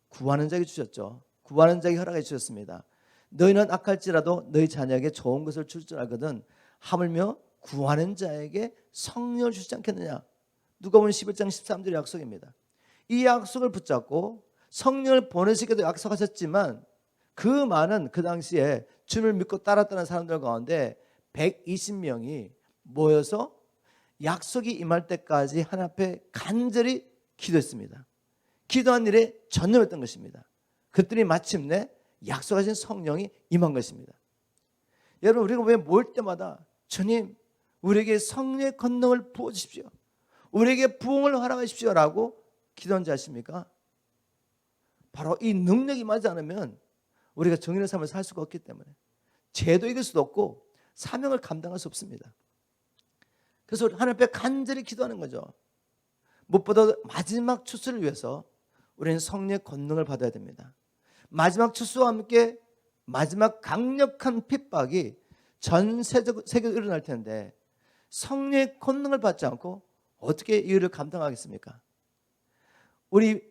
구하는 자에게 주셨죠. 구하는 자에게 허락해 주셨습니다. 너희는 악할지라도 너희 자녀에게 좋은 것을 줄 줄 알거든 하물며 구하는 자에게 성령을 주시지 않겠느냐. 누가복음 11장 13절의 약속입니다. 이 약속을 붙잡고 성령을 보내시기도 약속하셨지만 그 많은 그 당시에 주님을 믿고 따랐다는 사람들 가운데 120명이 모여서 약속이 임할 때까지 하나님 앞에 간절히 기도했습니다. 기도한 일에 전념했던 것입니다. 그들이 마침내 약속하신 성령이 임한 것입니다. 여러분 우리가 왜 모일 때마다 주님 우리에게 성령의 권능을 부어주십시오, 우리에게 부흥을 허락하십시오 라고 기도한지 아십니까? 바로 이 능력이 임하지 않으면 우리가 정의의 삶을 살 수가 없기 때문에 죄도 이길 수도 없고 사명을 감당할 수 없습니다. 그래서 하나님 앞에 간절히 기도하는 거죠. 무엇보다 마지막 추수를 위해서 우리는 성령의 권능을 받아야 됩니다. 마지막 추수와 함께 마지막 강력한 핍박이 전 세계로 일어날 텐데 성령의 권능을 받지 않고 어떻게 이 일을 감당하겠습니까? 우리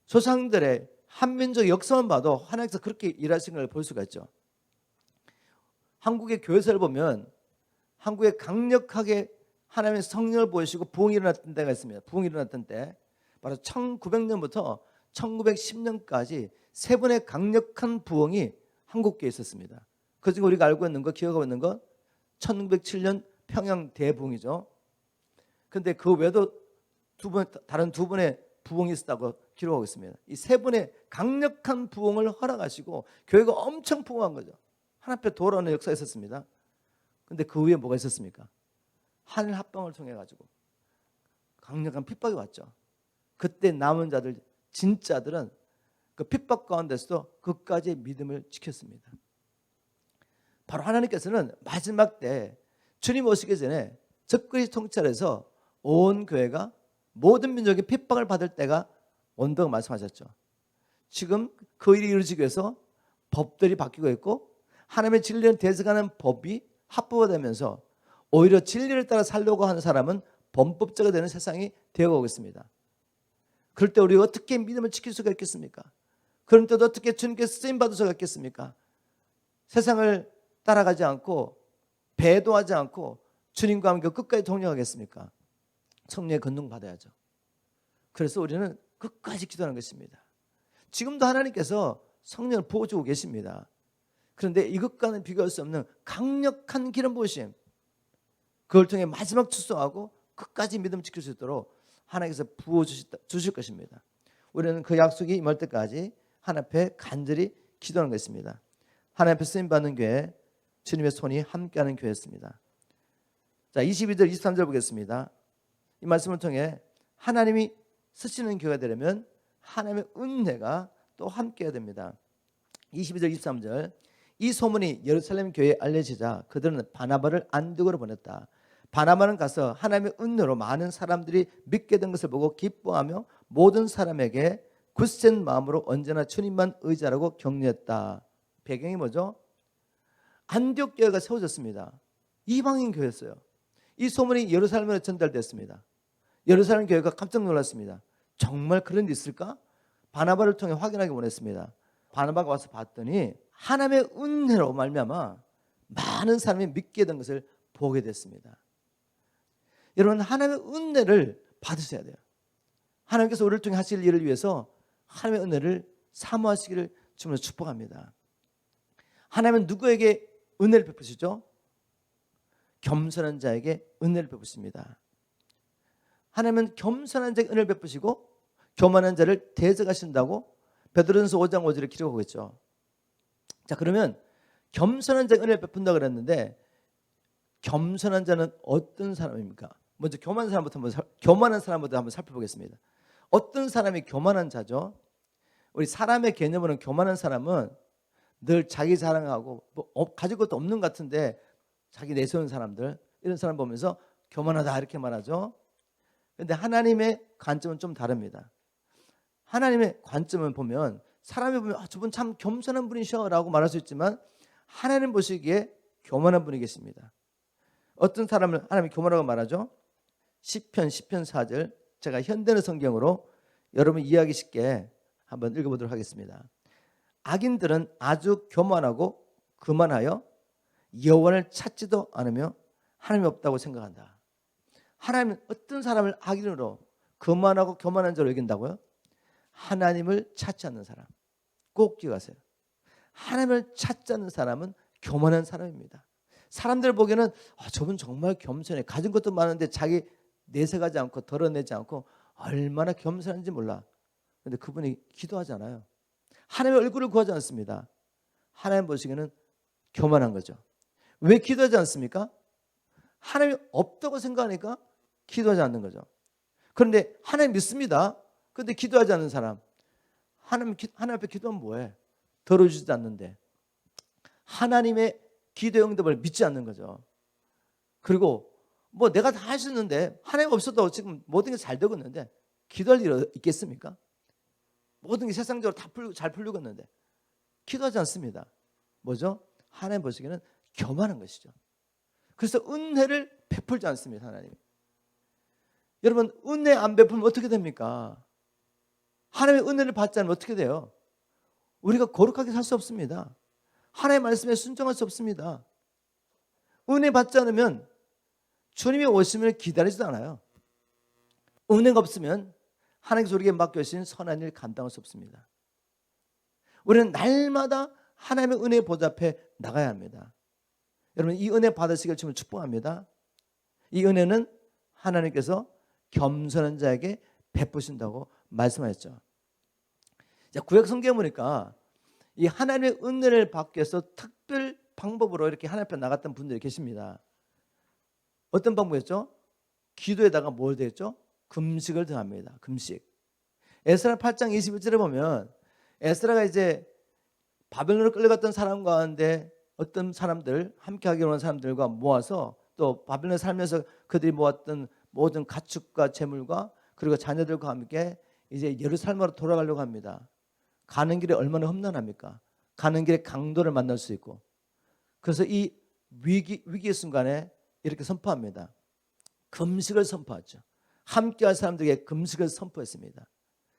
조상들의 한민족 역사만 봐도 하나님께서 그렇게 일하신 걸 볼 수가 있죠. 한국의 교회사를 보면 한국에 강력하게 하나님의 성령을 보이시고 부흥이 일어났던 때가 있습니다. 부흥이 일어났던 때 바로 1900년부터 1910년까지 세 번의 강력한 부흥이 한국교회에 있었습니다. 그중에 우리가 알고 있는 거, 기억하고 있는 거 1907년 평양 대부흥이죠. 그런데 그 외에도 다른 두 번의 부흥이 있었다고 기록하고 있습니다. 이 세 번의 강력한 부흥을 허락하시고 교회가 엄청 부흥한 거죠. 하나님 앞에 돌아오는 역사가 있었습니다. 그런데 그 위에 뭐가 있었습니까? 하늘 합방을 통해 가지고 강력한 핍박이 왔죠. 그때 남은 자들, 진짜들은 그 핍박 가운데서도 끝까지 믿음을 지켰습니다. 바로 하나님께서는 마지막 때 주님 오시기 전에 적그리 통찰해서 온 교회가 모든 민족이 핍박을 받을 때가 온다고 말씀하셨죠. 지금 그 일이 이루어지기 위해서 법들이 바뀌고 있고 하나님의 진리를 대적하는 법이 합법화되면서 오히려 진리를 따라 살려고 하는 사람은 범법자가 되는 세상이 되어가고 있습니다. 그럴 때 우리가 어떻게 믿음을 지킬 수가 있겠습니까? 그럴 때도 어떻게 주님께서 쓰임받을 수가 있겠습니까? 세상을 따라가지 않고 배도하지 않고 주님과 함께 끝까지 동행하겠습니까? 성령의 권능 받아야죠. 그래서 우리는 끝까지 기도하는 것입니다. 지금도 하나님께서 성령을 부어주고 계십니다. 그런데 이것과는 비교할 수 없는 강력한 기름 부으심, 그걸 통해 마지막 출소하고 끝까지 믿음 지킬 수 있도록 하나님께서 부어주실 것입니다. 우리는 그 약속이 임할 때까지 하나님 앞에 간절히 기도하는 것입니다. 하나님 앞에 쓰임받는 교회, 주님의 손이 함께하는 교회였습니다. 자, 22절 23절 보겠습니다. 이 말씀을 통해 하나님이 쓰시는 교회가 되려면 하나님의 은혜가 또 함께해야 됩니다. 22절 23절 이 소문이 예루살렘 교회에 알려지자 그들은 바나바를 안디옥으로 보냈다. 바나바는 가서 하나님의 은혜로 많은 사람들이 믿게 된 것을 보고 기뻐하며 모든 사람에게 굳센 마음으로 언제나 주님만 의지하라고 격려했다. 배경이 뭐죠? 안디옥 교회가 세워졌습니다. 이방인 교회였어요. 이 소문이 예루살렘으로 전달됐습니다. 예루살렘 교회가 깜짝 놀랐습니다. 정말 그런 일이 있을까? 바나바를 통해 확인하기 원했습니다. 바나바가 와서 봤더니 하나님의 은혜로 말미암아 많은 사람이 믿게 된 것을 보게 됐습니다. 여러분, 하나님의 은혜를 받으셔야 돼요. 하나님께서 우리를 통해 하실 일을 위해서 하나님의 은혜를 사모하시기를 주님으로 축복합니다. 하나님은 누구에게 은혜를 베푸시죠? 겸손한 자에게 은혜를 베푸십니다. 하나님은 겸손한 자에게 은혜를 베푸시고 교만한 자를 대적하신다고 베드로전서 5장 5절에 기록하고 있죠. 자, 그러면 겸손한 자에게 은혜를 베푼다고 그랬는데 겸손한 자는 어떤 사람입니까? 먼저 교만한 사람부터 한번 살펴보겠습니다. 어떤 사람이 교만한 자죠? 우리 사람의 개념으로는 교만한 사람은 늘 자기 자랑하고 가질 것도 없는 것 같은데 자기 내세우는 사람들, 이런 사람 보면서 교만하다 이렇게 말하죠. 그런데 하나님의 관점은 좀 다릅니다. 하나님의 관점은 보면 사람이 보면 저분 참 겸손한 분이셔 라고 말할 수 있지만 하나님 보시기에 교만한 분이 계십니다. 어떤 사람을 하나님이 교만하다고 말하죠? 시편 4절, 제가 현대의 성경으로 여러분 이해하기 쉽게 한번 읽어보도록 하겠습니다. 악인들은 아주 교만하고 그만하여 여호와를 찾지도 않으며 하나님이 없다고 생각한다. 하나님은 어떤 사람을 악인으로 그만하고 교만한 자로 여긴다고요? 하나님을 찾지 않는 사람. 꼭 기억하세요. 하나님을 찾지 않는 사람은 교만한 사람입니다. 사람들 보기에는 저분 정말 겸손해. 가진 것도 많은데 자기 내세가지 않고 덜어내지 않고 얼마나 겸손한지 몰라. 그런데 그분이 기도하잖아요. 하나님의 얼굴을 구하지 않습니다. 하나님 보시기에는 교만한 거죠. 왜 기도하지 않습니까? 하나님이 없다고 생각하니까 기도하지 않는 거죠. 그런데 하나님 믿습니다. 그런데 기도하지 않는 사람, 하나님 앞에 기도하면 뭐해? 들어주지도 않는데 하나님의 기도 응답을 믿지 않는 거죠. 그리고 뭐 내가 다 할 수 있는데 하나님 없어도 지금 모든 게 잘 되고 있는데 기도할 일 있겠습니까? 모든 게 세상적으로 다 잘 풀리고 있는데 기도하지 않습니다. 뭐죠? 하나님 보시기에는 교만한 것이죠. 그래서 은혜를 베풀지 않습니다. 하나님. 여러분, 은혜 안 베풀면 어떻게 됩니까? 하나님의 은혜를 받지 않으면 어떻게 돼요? 우리가 거룩하게 살 수 없습니다. 하나님의 말씀에 순종할 수 없습니다. 은혜 받지 않으면 주님이 오심을 기다리지도 않아요. 은혜가 없으면 하나님께서 우리에게 맡겨주신 선한 일 감당할 수 없습니다. 우리는 날마다 하나님의 은혜 보좌 앞에 나가야 합니다. 여러분, 이 은혜 받으시길 주님을 축복합니다. 이 은혜는 하나님께서 겸손한 자에게 베푸신다고 말씀하셨죠. 자, 구약 성경에 보니까 이 하나님의 은혜를 받기 위해서 특별 방법으로 이렇게 하나님 앞에 나갔던 분들이 계십니다. 어떤 방법이었죠? 기도에다가 뭘 더했죠? 금식을 더합니다. 금식. 에스라 8장 21절에 보면 에스라가 이제 바벨론으로 끌려갔던 사람 가운데 어떤 사람들, 함께 하기로 한 사람들과 모아서 또 바벨론에 살면서 그들이 모았던 모든 가축과 재물과 그리고 자녀들과 함께 이제 예루살렘으로 돌아가려고 합니다. 가는 길에 얼마나 험난합니까? 가는 길에 강도를 만날 수 있고. 그래서 이 위기의 순간에 이렇게 선포합니다. 금식을 선포하죠. 함께할 사람들에게 금식을 선포했습니다.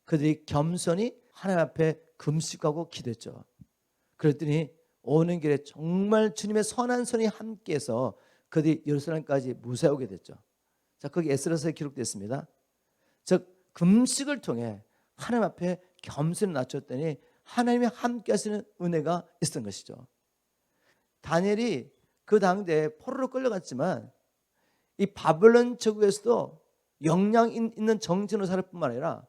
그들이 겸손히 하나님 앞에 금식하고 기도했죠. 그랬더니 오는 길에 정말 주님의 선한 손이 함께해서 그들이 예루살렘까지 무사히 오게 됐죠. 자, 거기 에스라서에 기록됐습니다. 즉 금식을 통해 하나님 앞에 겸손히 낮췄더니 하나님이 함께 하시는 은혜가 있었던 것이죠. 다니엘이 그 당대에 포로로 끌려갔지만 이 바벨론 제국에서도 역량 있는 정치인으로 살 뿐만 아니라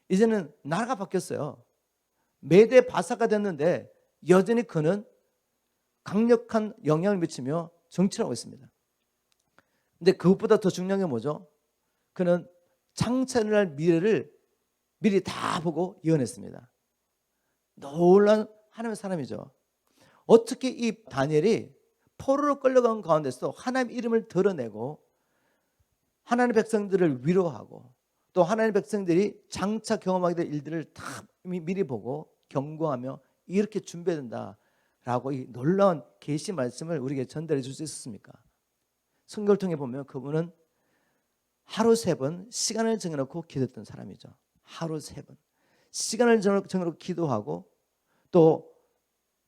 이제는 나라가 바뀌었어요. 메대 바사가 됐는데 여전히 그는 강력한 영향을 미치며 정치를 하고 있습니다. 근데 그것보다 더 중요한 게 뭐죠? 그는 창천할 미래를 미리 다 보고 예언했습니다. 놀라운 하나님의 사람이죠. 어떻게 이 다니엘이 포로로 끌려간 가운데서 하나님 이름을 드러내고 하나님의 백성들을 위로하고 또 하나님의 백성들이 장차 경험하게 될 일들을 다 미리 보고 경고하며 이렇게 준비해야 된다라고 이 놀라운 계시 말씀을 우리에게 전달해 줄 수 있었습니까? 성경을 통해 보면 그분은 하루 3번 시간을 정해놓고 기도했던 사람이죠. 하루 3번 시간을 정해놓고 기도하고 또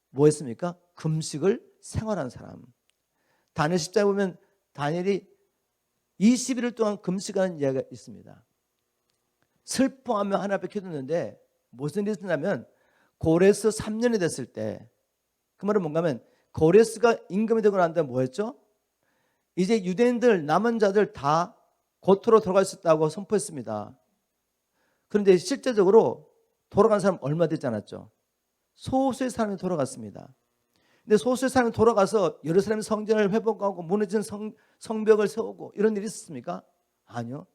뭐 했습니까? 금식을 생활한 사람. 다니엘 10장에 보면 다니엘이 21일 동안 금식하는 이야기가 있습니다. 슬퍼하며 하나님 앞에 기도했는데 무슨 일이 있었냐면 고레스 3년이 됐을 때, 그 말은 뭔가 하면 고레스가 임금이 되고 난 다음에 뭐 했죠? 이제 유대인들 남은 자들 다 고토로 돌아갈 수 있다고 선포했습니다. 그런데 실제적으로 돌아간 사람 얼마 되지 않았죠? 소수의 사람이 돌아갔습니다. 근데 소수의 사람이 돌아가서 예루살렘 성전을 회복하고 무너진 성벽을 세우고 이런 일이 있었습니까? 아니요.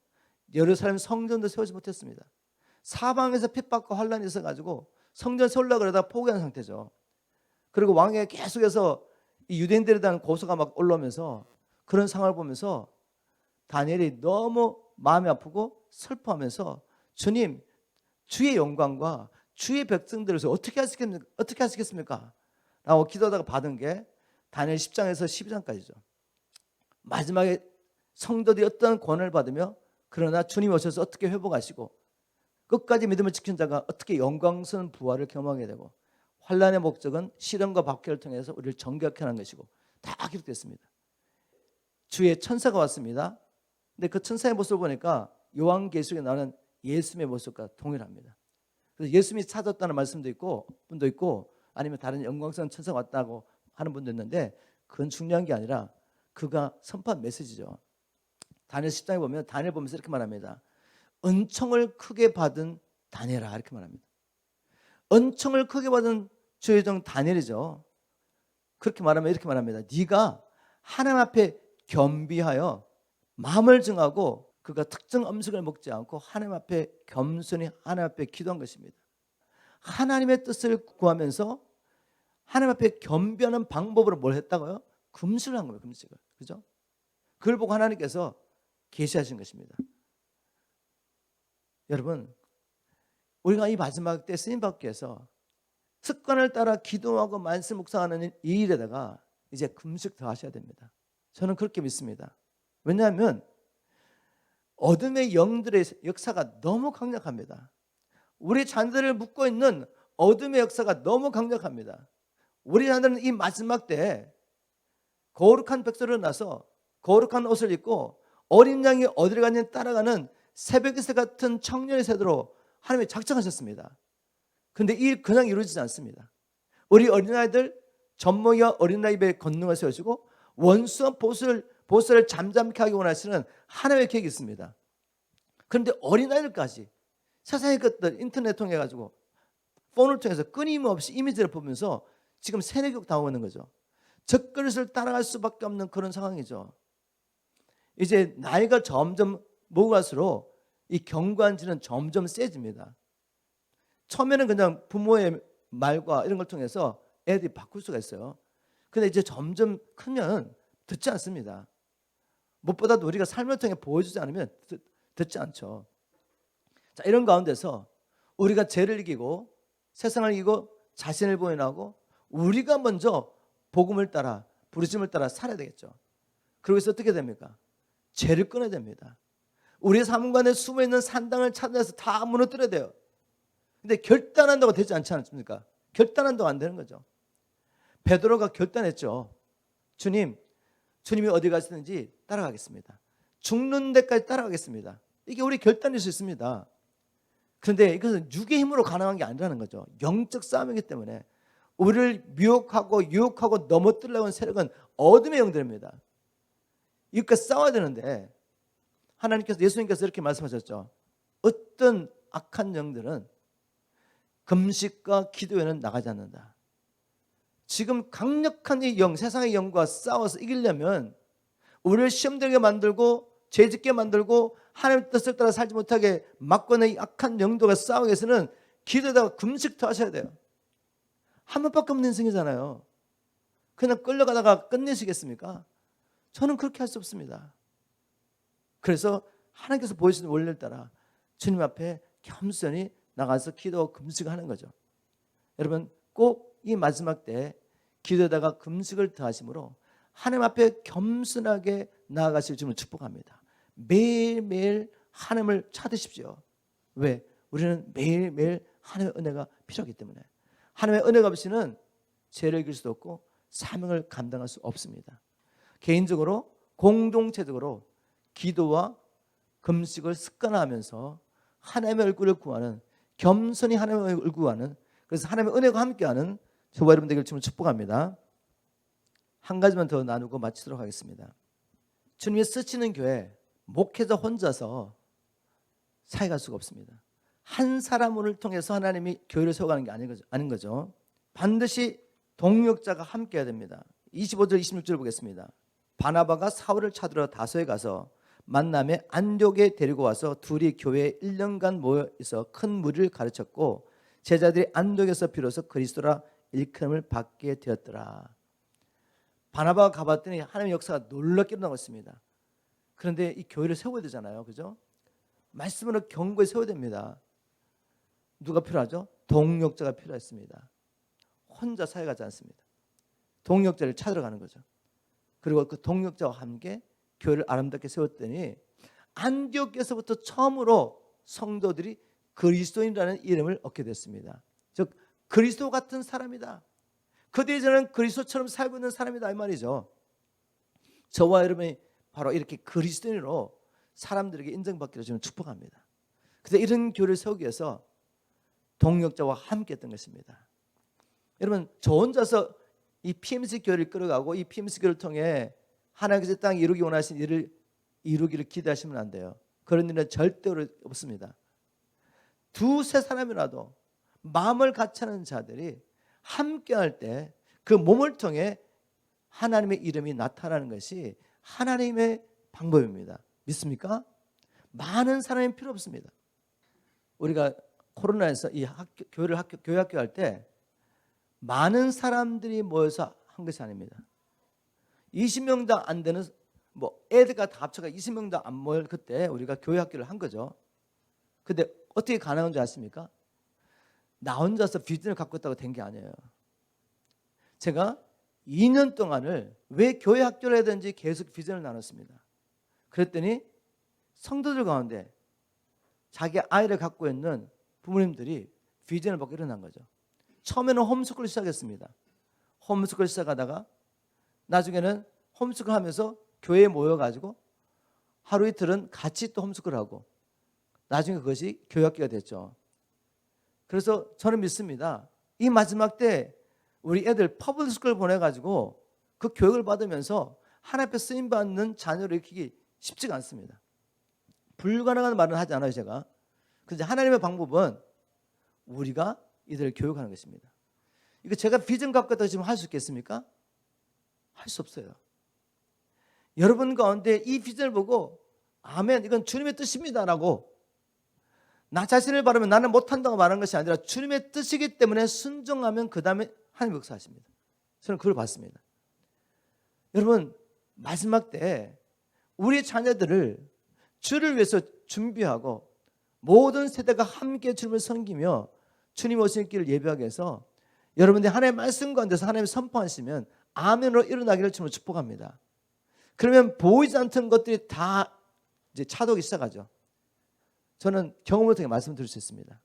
예루살렘 성전도 세우지 못했습니다. 사방에서 핍박과 환란이 있어가지고 성전 세우려고 그러다 포기한 상태죠. 그리고 왕이 계속해서 이 유대인들에 대한 고소가 막 올라오면서 그런 상황을 보면서 다니엘이 너무 마음이 아프고 슬퍼하면서 주님, 주의 영광과 주의 백성들을 어떻게 하시겠습니까? 라고 기도하다가 받은 게 다니엘 10장에서 12장까지죠. 마지막에 성도들이 어떤 권한을 받으며 그러나 주님이 오셔서 어떻게 회복하시고 끝까지 믿음을 지킨 자가 어떻게 영광스러운 부활을 경험하게 되고 환난의 목적은 시련과 박해를 통해서 우리를 정결케 하는 것이고 다 기록됐습니다. 주의 천사가 왔습니다. 근데 그 천사의 모습을 보니까 요한계시록에 나오는 예수님의 모습과 동일합니다. 그래서 예수님이 찾았다는 말씀도 있고 분도 있고 아니면 다른 영광스러운 천사가 왔다고 하는 분도 있는데 그건 중요한 게 아니라 그가 선포한 메시지죠. 다니엘 10장에 보면 다니엘 보면서 이렇게 말합니다. 은총을 크게 받은 다니엘아 이렇게 말합니다. 은총을 크게 받은 주의 종 다니엘이죠. 그렇게 말하면 이렇게 말합니다. 네가 하나님 앞에 겸비하여 마음을 정하고 그가 특정 음식을 먹지 않고 하나님 앞에 겸손히 하나님 앞에 기도한 것입니다. 하나님의 뜻을 구하면서 하나님 앞에 겸비하는 방법으로 뭘 했다고요? 금식을 한 거예요. 금식을. 그죠? 그걸 보고 하나님께서 계시하신 것입니다. 여러분, 우리가 이 마지막 때 쓰임 받기 위해서 습관을 따라 기도하고 말씀 묵상하는 이 일에다가 이제 금식 더 하셔야 됩니다. 저는 그렇게 믿습니다. 왜냐하면 어둠의 영들의 역사가 너무 강력합니다. 우리 자녀들을 묶고 있는 어둠의 역사가 너무 강력합니다. 우리 자녀들은 이 마지막 때 거룩한 백성으로 나서 거룩한 옷을 입고 어린 양이 어디를 가는지 따라가는 새벽의 같은 청년의 세대로 하나님이 작정하셨습니다. 그런데 이 그냥 이루어지지 않습니다. 우리 어린아이들 젖먹이와 어린아이 입에 권능을 세우시고 원수와 보스를 잠잠케 하기 원하시는 하나님의 계획이 있습니다. 그런데 어린아이들까지 세상의 것들 인터넷 통해 가지고 폰을 통해서 끊임없이 이미지를 보면서 지금 세뇌교육 당하고 있는 거죠. 젖그릇을 따라갈 수밖에 없는 그런 상황이죠. 이제 나이가 점점 먹어갈수록 이 경관지는 점점 세집니다. 처음에는 그냥 부모의 말과 이런 걸 통해서 애들이 바꿀 수가 있어요. 근데 이제 점점 크면 듣지 않습니다. 무엇보다도 우리가 삶을 통해 보여주지 않으면 듣지 않죠. 자, 이런 가운데서 우리가 죄를 이기고 세상을 이기고 자신을 부인하고 우리가 먼저 복음을 따라 부르심을 따라 살아야 되겠죠. 그러고서 어떻게 됩니까? 죄를 끊어야 됩니다. 우리의 삶관에 숨어있는 산당을 찾아내서 다 무너뜨려야 돼요. 근데 결단한다고 되지 않지 않습니까? 결단한다고 안 되는 거죠. 베드로가 결단했죠. 주님이 어디 가시든지 따라가겠습니다. 죽는 데까지 따라가겠습니다. 이게 우리 결단일 수 있습니다. 그런데 이것은 육의 힘으로 가능한 게 아니라는 거죠. 영적 싸움이기 때문에 우리를 미혹하고 유혹하고 넘어뜨리려고 하는 세력은 어둠의 영들입니다. 이것과 싸워야 되는데 하나님께서 예수님께서 이렇게 말씀하셨죠. 어떤 악한 영들은 금식과 기도에는 나가지 않는다. 지금 강력한 이 영, 세상의 영과 싸워서 이기려면 우리를 시험들게 만들고 죄짓게 만들고 하나님의 뜻을 따라 살지 못하게 막고는 이 악한 영들과 싸우기 위해서는 기도에다가 금식도 하셔야 돼요. 한 번밖에 없는 인생이잖아요. 그냥 끌려가다가 끝내시겠습니까? 저는 그렇게 할 수 없습니다. 그래서 하나님께서 보여주신 원리를 따라 주님 앞에 겸손히 나가서 기도 금식하는 거죠. 여러분 꼭 이 마지막 때 기도에다가 금식을 더하심으로 하나님 앞에 겸손하게 나아가실 주님을 축복합니다. 매일매일 하나님을 찾으십시오. 왜? 우리는 매일매일 하나님의 은혜가 필요하기 때문에. 하나님의 은혜가 없이는 죄를 이길 수도 없고 사명을 감당할 수 없습니다. 개인적으로 공동체적으로 기도와 금식을 습관화하면서 하나님의 얼굴을 구하는, 겸손히 하나님의 얼굴을 구하는, 그래서 하나님의 은혜가 함께하는 저와 여러분 되기를 주님을 축복합니다. 한 가지만 더 나누고 마치도록 하겠습니다. 주님이 쓰시는 교회, 목회자 혼자서 사역할 수가 없습니다. 한 사람을 통해서 하나님이 교회를 세워가는 게 아닌 거죠. 반드시 동역자가 함께해야 됩니다. 25절 26절 보겠습니다. 바나바가 사울을 찾으러 다소에 가서 만남에 안디옥에 데리고 와서 둘이 교회에 1년간 모여 있어 큰 무리를 가르쳤고 제자들이 안디옥에서 비로소 그리스도라 일컬음을 받게 되었더라. 바나바가 가봤더니 하나님의 역사가 놀랍게 일어나고 있습니다. 그런데 이 교회를 세워야 되잖아요. 그죠? 말씀으로 경고에 세워야 됩니다. 누가 필요하죠? 동역자가 필요했습니다. 혼자 사역하지 않습니다. 동역자를 찾으러 가는 거죠. 그리고 그 동역자와 함께 교회를 아름답게 세웠더니 안디옥에서부터 처음으로 성도들이 그리스도인이라는 이름을 얻게 됐습니다. 즉 그리스도 같은 사람이다. 그들이 저는 그리스도처럼 살고 있는 사람이다 이 말이죠. 저와 여러분이 바로 이렇게 그리스도인으로 사람들에게 인정받기를 저는 축복합니다. 그래서 이런 교회를 세우기 위해서 동역자와 함께 했던 것입니다. 여러분 저 혼자서 이 PMC 교회를 끌어가고 이 PMC 교회를 통해 하나님께서 땅에 이루기 원하신 일을 이루기를 기대하시면 안 돼요. 그런 일은 절대로 없습니다. 두세 사람이라도 마음을 같이 하는 자들이 함께할 때 그 몸을 통해 하나님의 이름이 나타나는 것이 하나님의 방법입니다. 믿습니까? 많은 사람이 필요 없습니다. 우리가 코로나에서 이 교회 학교 할 때 많은 사람들이 모여서 한 것이 아닙니다. 20명도 안 되는 애들과 다 합쳐가 20명도 안 모일 그때 우리가 교회 학교를 한 거죠. 근데 어떻게 가능한 줄 아십니까? 나 혼자서 비전을 갖고 있다고 된 게 아니에요. 제가 2년 동안을 왜 교회 학교를 해야 되는지 계속 비전을 나눴습니다. 그랬더니 성도들 가운데 자기 아이를 갖고 있는 부모님들이 비전을 받고 일어난 거죠. 처음에는 홈스쿨을 시작했습니다. 홈스쿨을 시작하다가 나중에는 홈스쿨 하면서 교회에 모여가지고 하루 이틀은 같이 또 홈스쿨을 하고 나중에 그것이 교회학교가 됐죠. 그래서 저는 믿습니다. 이 마지막 때 우리 애들 퍼블릭스쿨 보내가지고 그 교육을 받으면서 하나님 앞에 쓰임받는 자녀를 키우기 쉽지가 않습니다. 불가능한 말은 하지 않아요 제가. 그런데 하나님의 방법은 우리가 이들을 교육하는 것입니다. 이거 제가 비전 갖고 있다고 지금 할 수 있겠습니까? 할 수 없어요. 여러분 가운데 이 비전을 보고 아멘 이건 주님의 뜻입니다 라고 나 자신을 바르면 나는 못한다고 말하는 것이 아니라 주님의 뜻이기 때문에 순종하면 그 다음에 하나님 역사하십니다. 저는 그걸 봤습니다. 여러분 마지막 때 우리 자녀들을 주를 위해서 준비하고 모든 세대가 함께 주님을 섬기며 주님 오실 길을 예배하기 위해서 여러분들이 하나님의 말씀 가운데서 하나님이 선포하시면 아멘으로 일어나기를 주님을 축복합니다. 그러면 보이지 않던 것들이 다 이제 차도기 시작하죠. 저는 경험을 통해 말씀드릴 수 있습니다.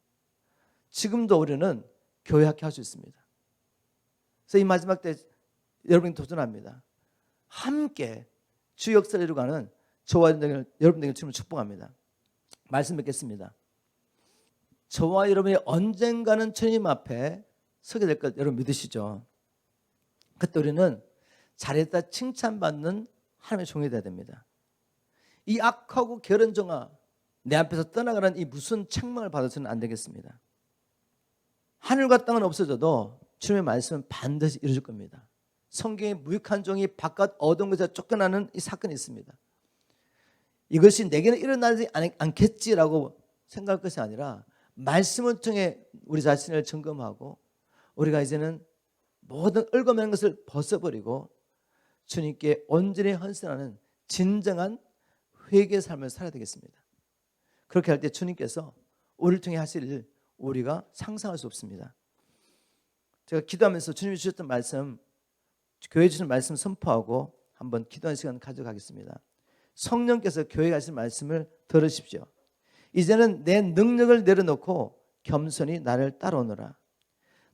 지금도 우리는 교회 학교 할 수 있습니다. 그래서 이 마지막 때 여러분이 도전합니다. 함께 주 역사를 이루가는 저와 여러분들에게 주님을 축복합니다. 말씀 뵙겠습니다. 저와 여러분이 언젠가는 주님 앞에 서게 될 것 여러분 믿으시죠? 그때 우리는 잘했다 칭찬받는 하나님의 종이 되어야 됩니다. 이 악하고 게으른 종아 내 앞에서 떠나가는 이 무슨 책망을 받아서는 안 되겠습니다. 하늘과 땅은 없어져도 주님의 말씀은 반드시 이루어질 겁니다. 성경에 무익한 종이 바깥 어두운 곳에서 쫓겨나는 이 사건이 있습니다. 이것이 내게는 일어나지 않겠지라고 생각할 것이 아니라 말씀을 통해 우리 자신을 점검하고 우리가 이제는 모든 얽어매는 것을 벗어버리고 주님께 온전히 헌신하는 진정한 회개의 삶을 살아야 되겠습니다. 그렇게 할 때 주님께서 우리를 통해 하실 일 우리가 상상할 수 없습니다. 제가 기도하면서 주님이 주셨던 말씀, 교회 주신 말씀 선포하고 한번 기도하는 시간 가져가겠습니다. 성령께서 교회에 하신 말씀을 들으십시오. 이제는 내 능력을 내려놓고 겸손히 나를 따라오너라.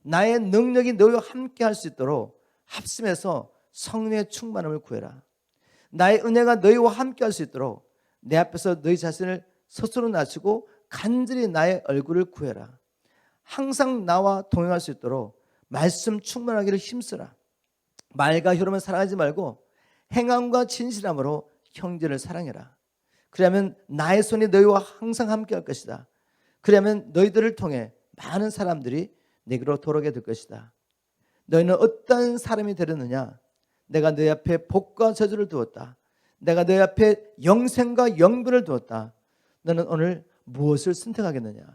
나의 능력이 너희와 함께 할 수 있도록 합심해서 성령의 충만함을 구해라. 나의 은혜가 너희와 함께 할 수 있도록 내 앞에서 너희 자신을 스스로 낮추고 간절히 나의 얼굴을 구해라. 항상 나와 동행할 수 있도록 말씀 충만하기를 힘쓰라. 말과 혈음을 사랑하지 말고 행함과 진실함으로 형제를 사랑해라. 그러면 나의 손이 너희와 항상 함께 할 것이다. 그러면 너희들을 통해 많은 사람들이 내게로 돌아오게 될 것이다. 너희는 어떤 사람이 되렸느냐? 내가 너희 앞에 복과 저주를 두었다. 내가 너희 앞에 영생과 영변을 두었다. 너는 오늘 무엇을 선택하겠느냐?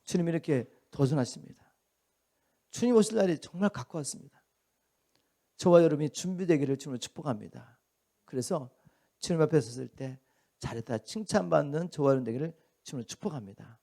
주님이 이렇게 도전하십니다. 주님 오실 날이 정말 가까웠습니다. 저와 여러분이 준비되기를 주님을 축복합니다. 그래서 주님 앞에 섰을 때 잘했다 칭찬받는 저와 여러분 되기를 주님을 축복합니다.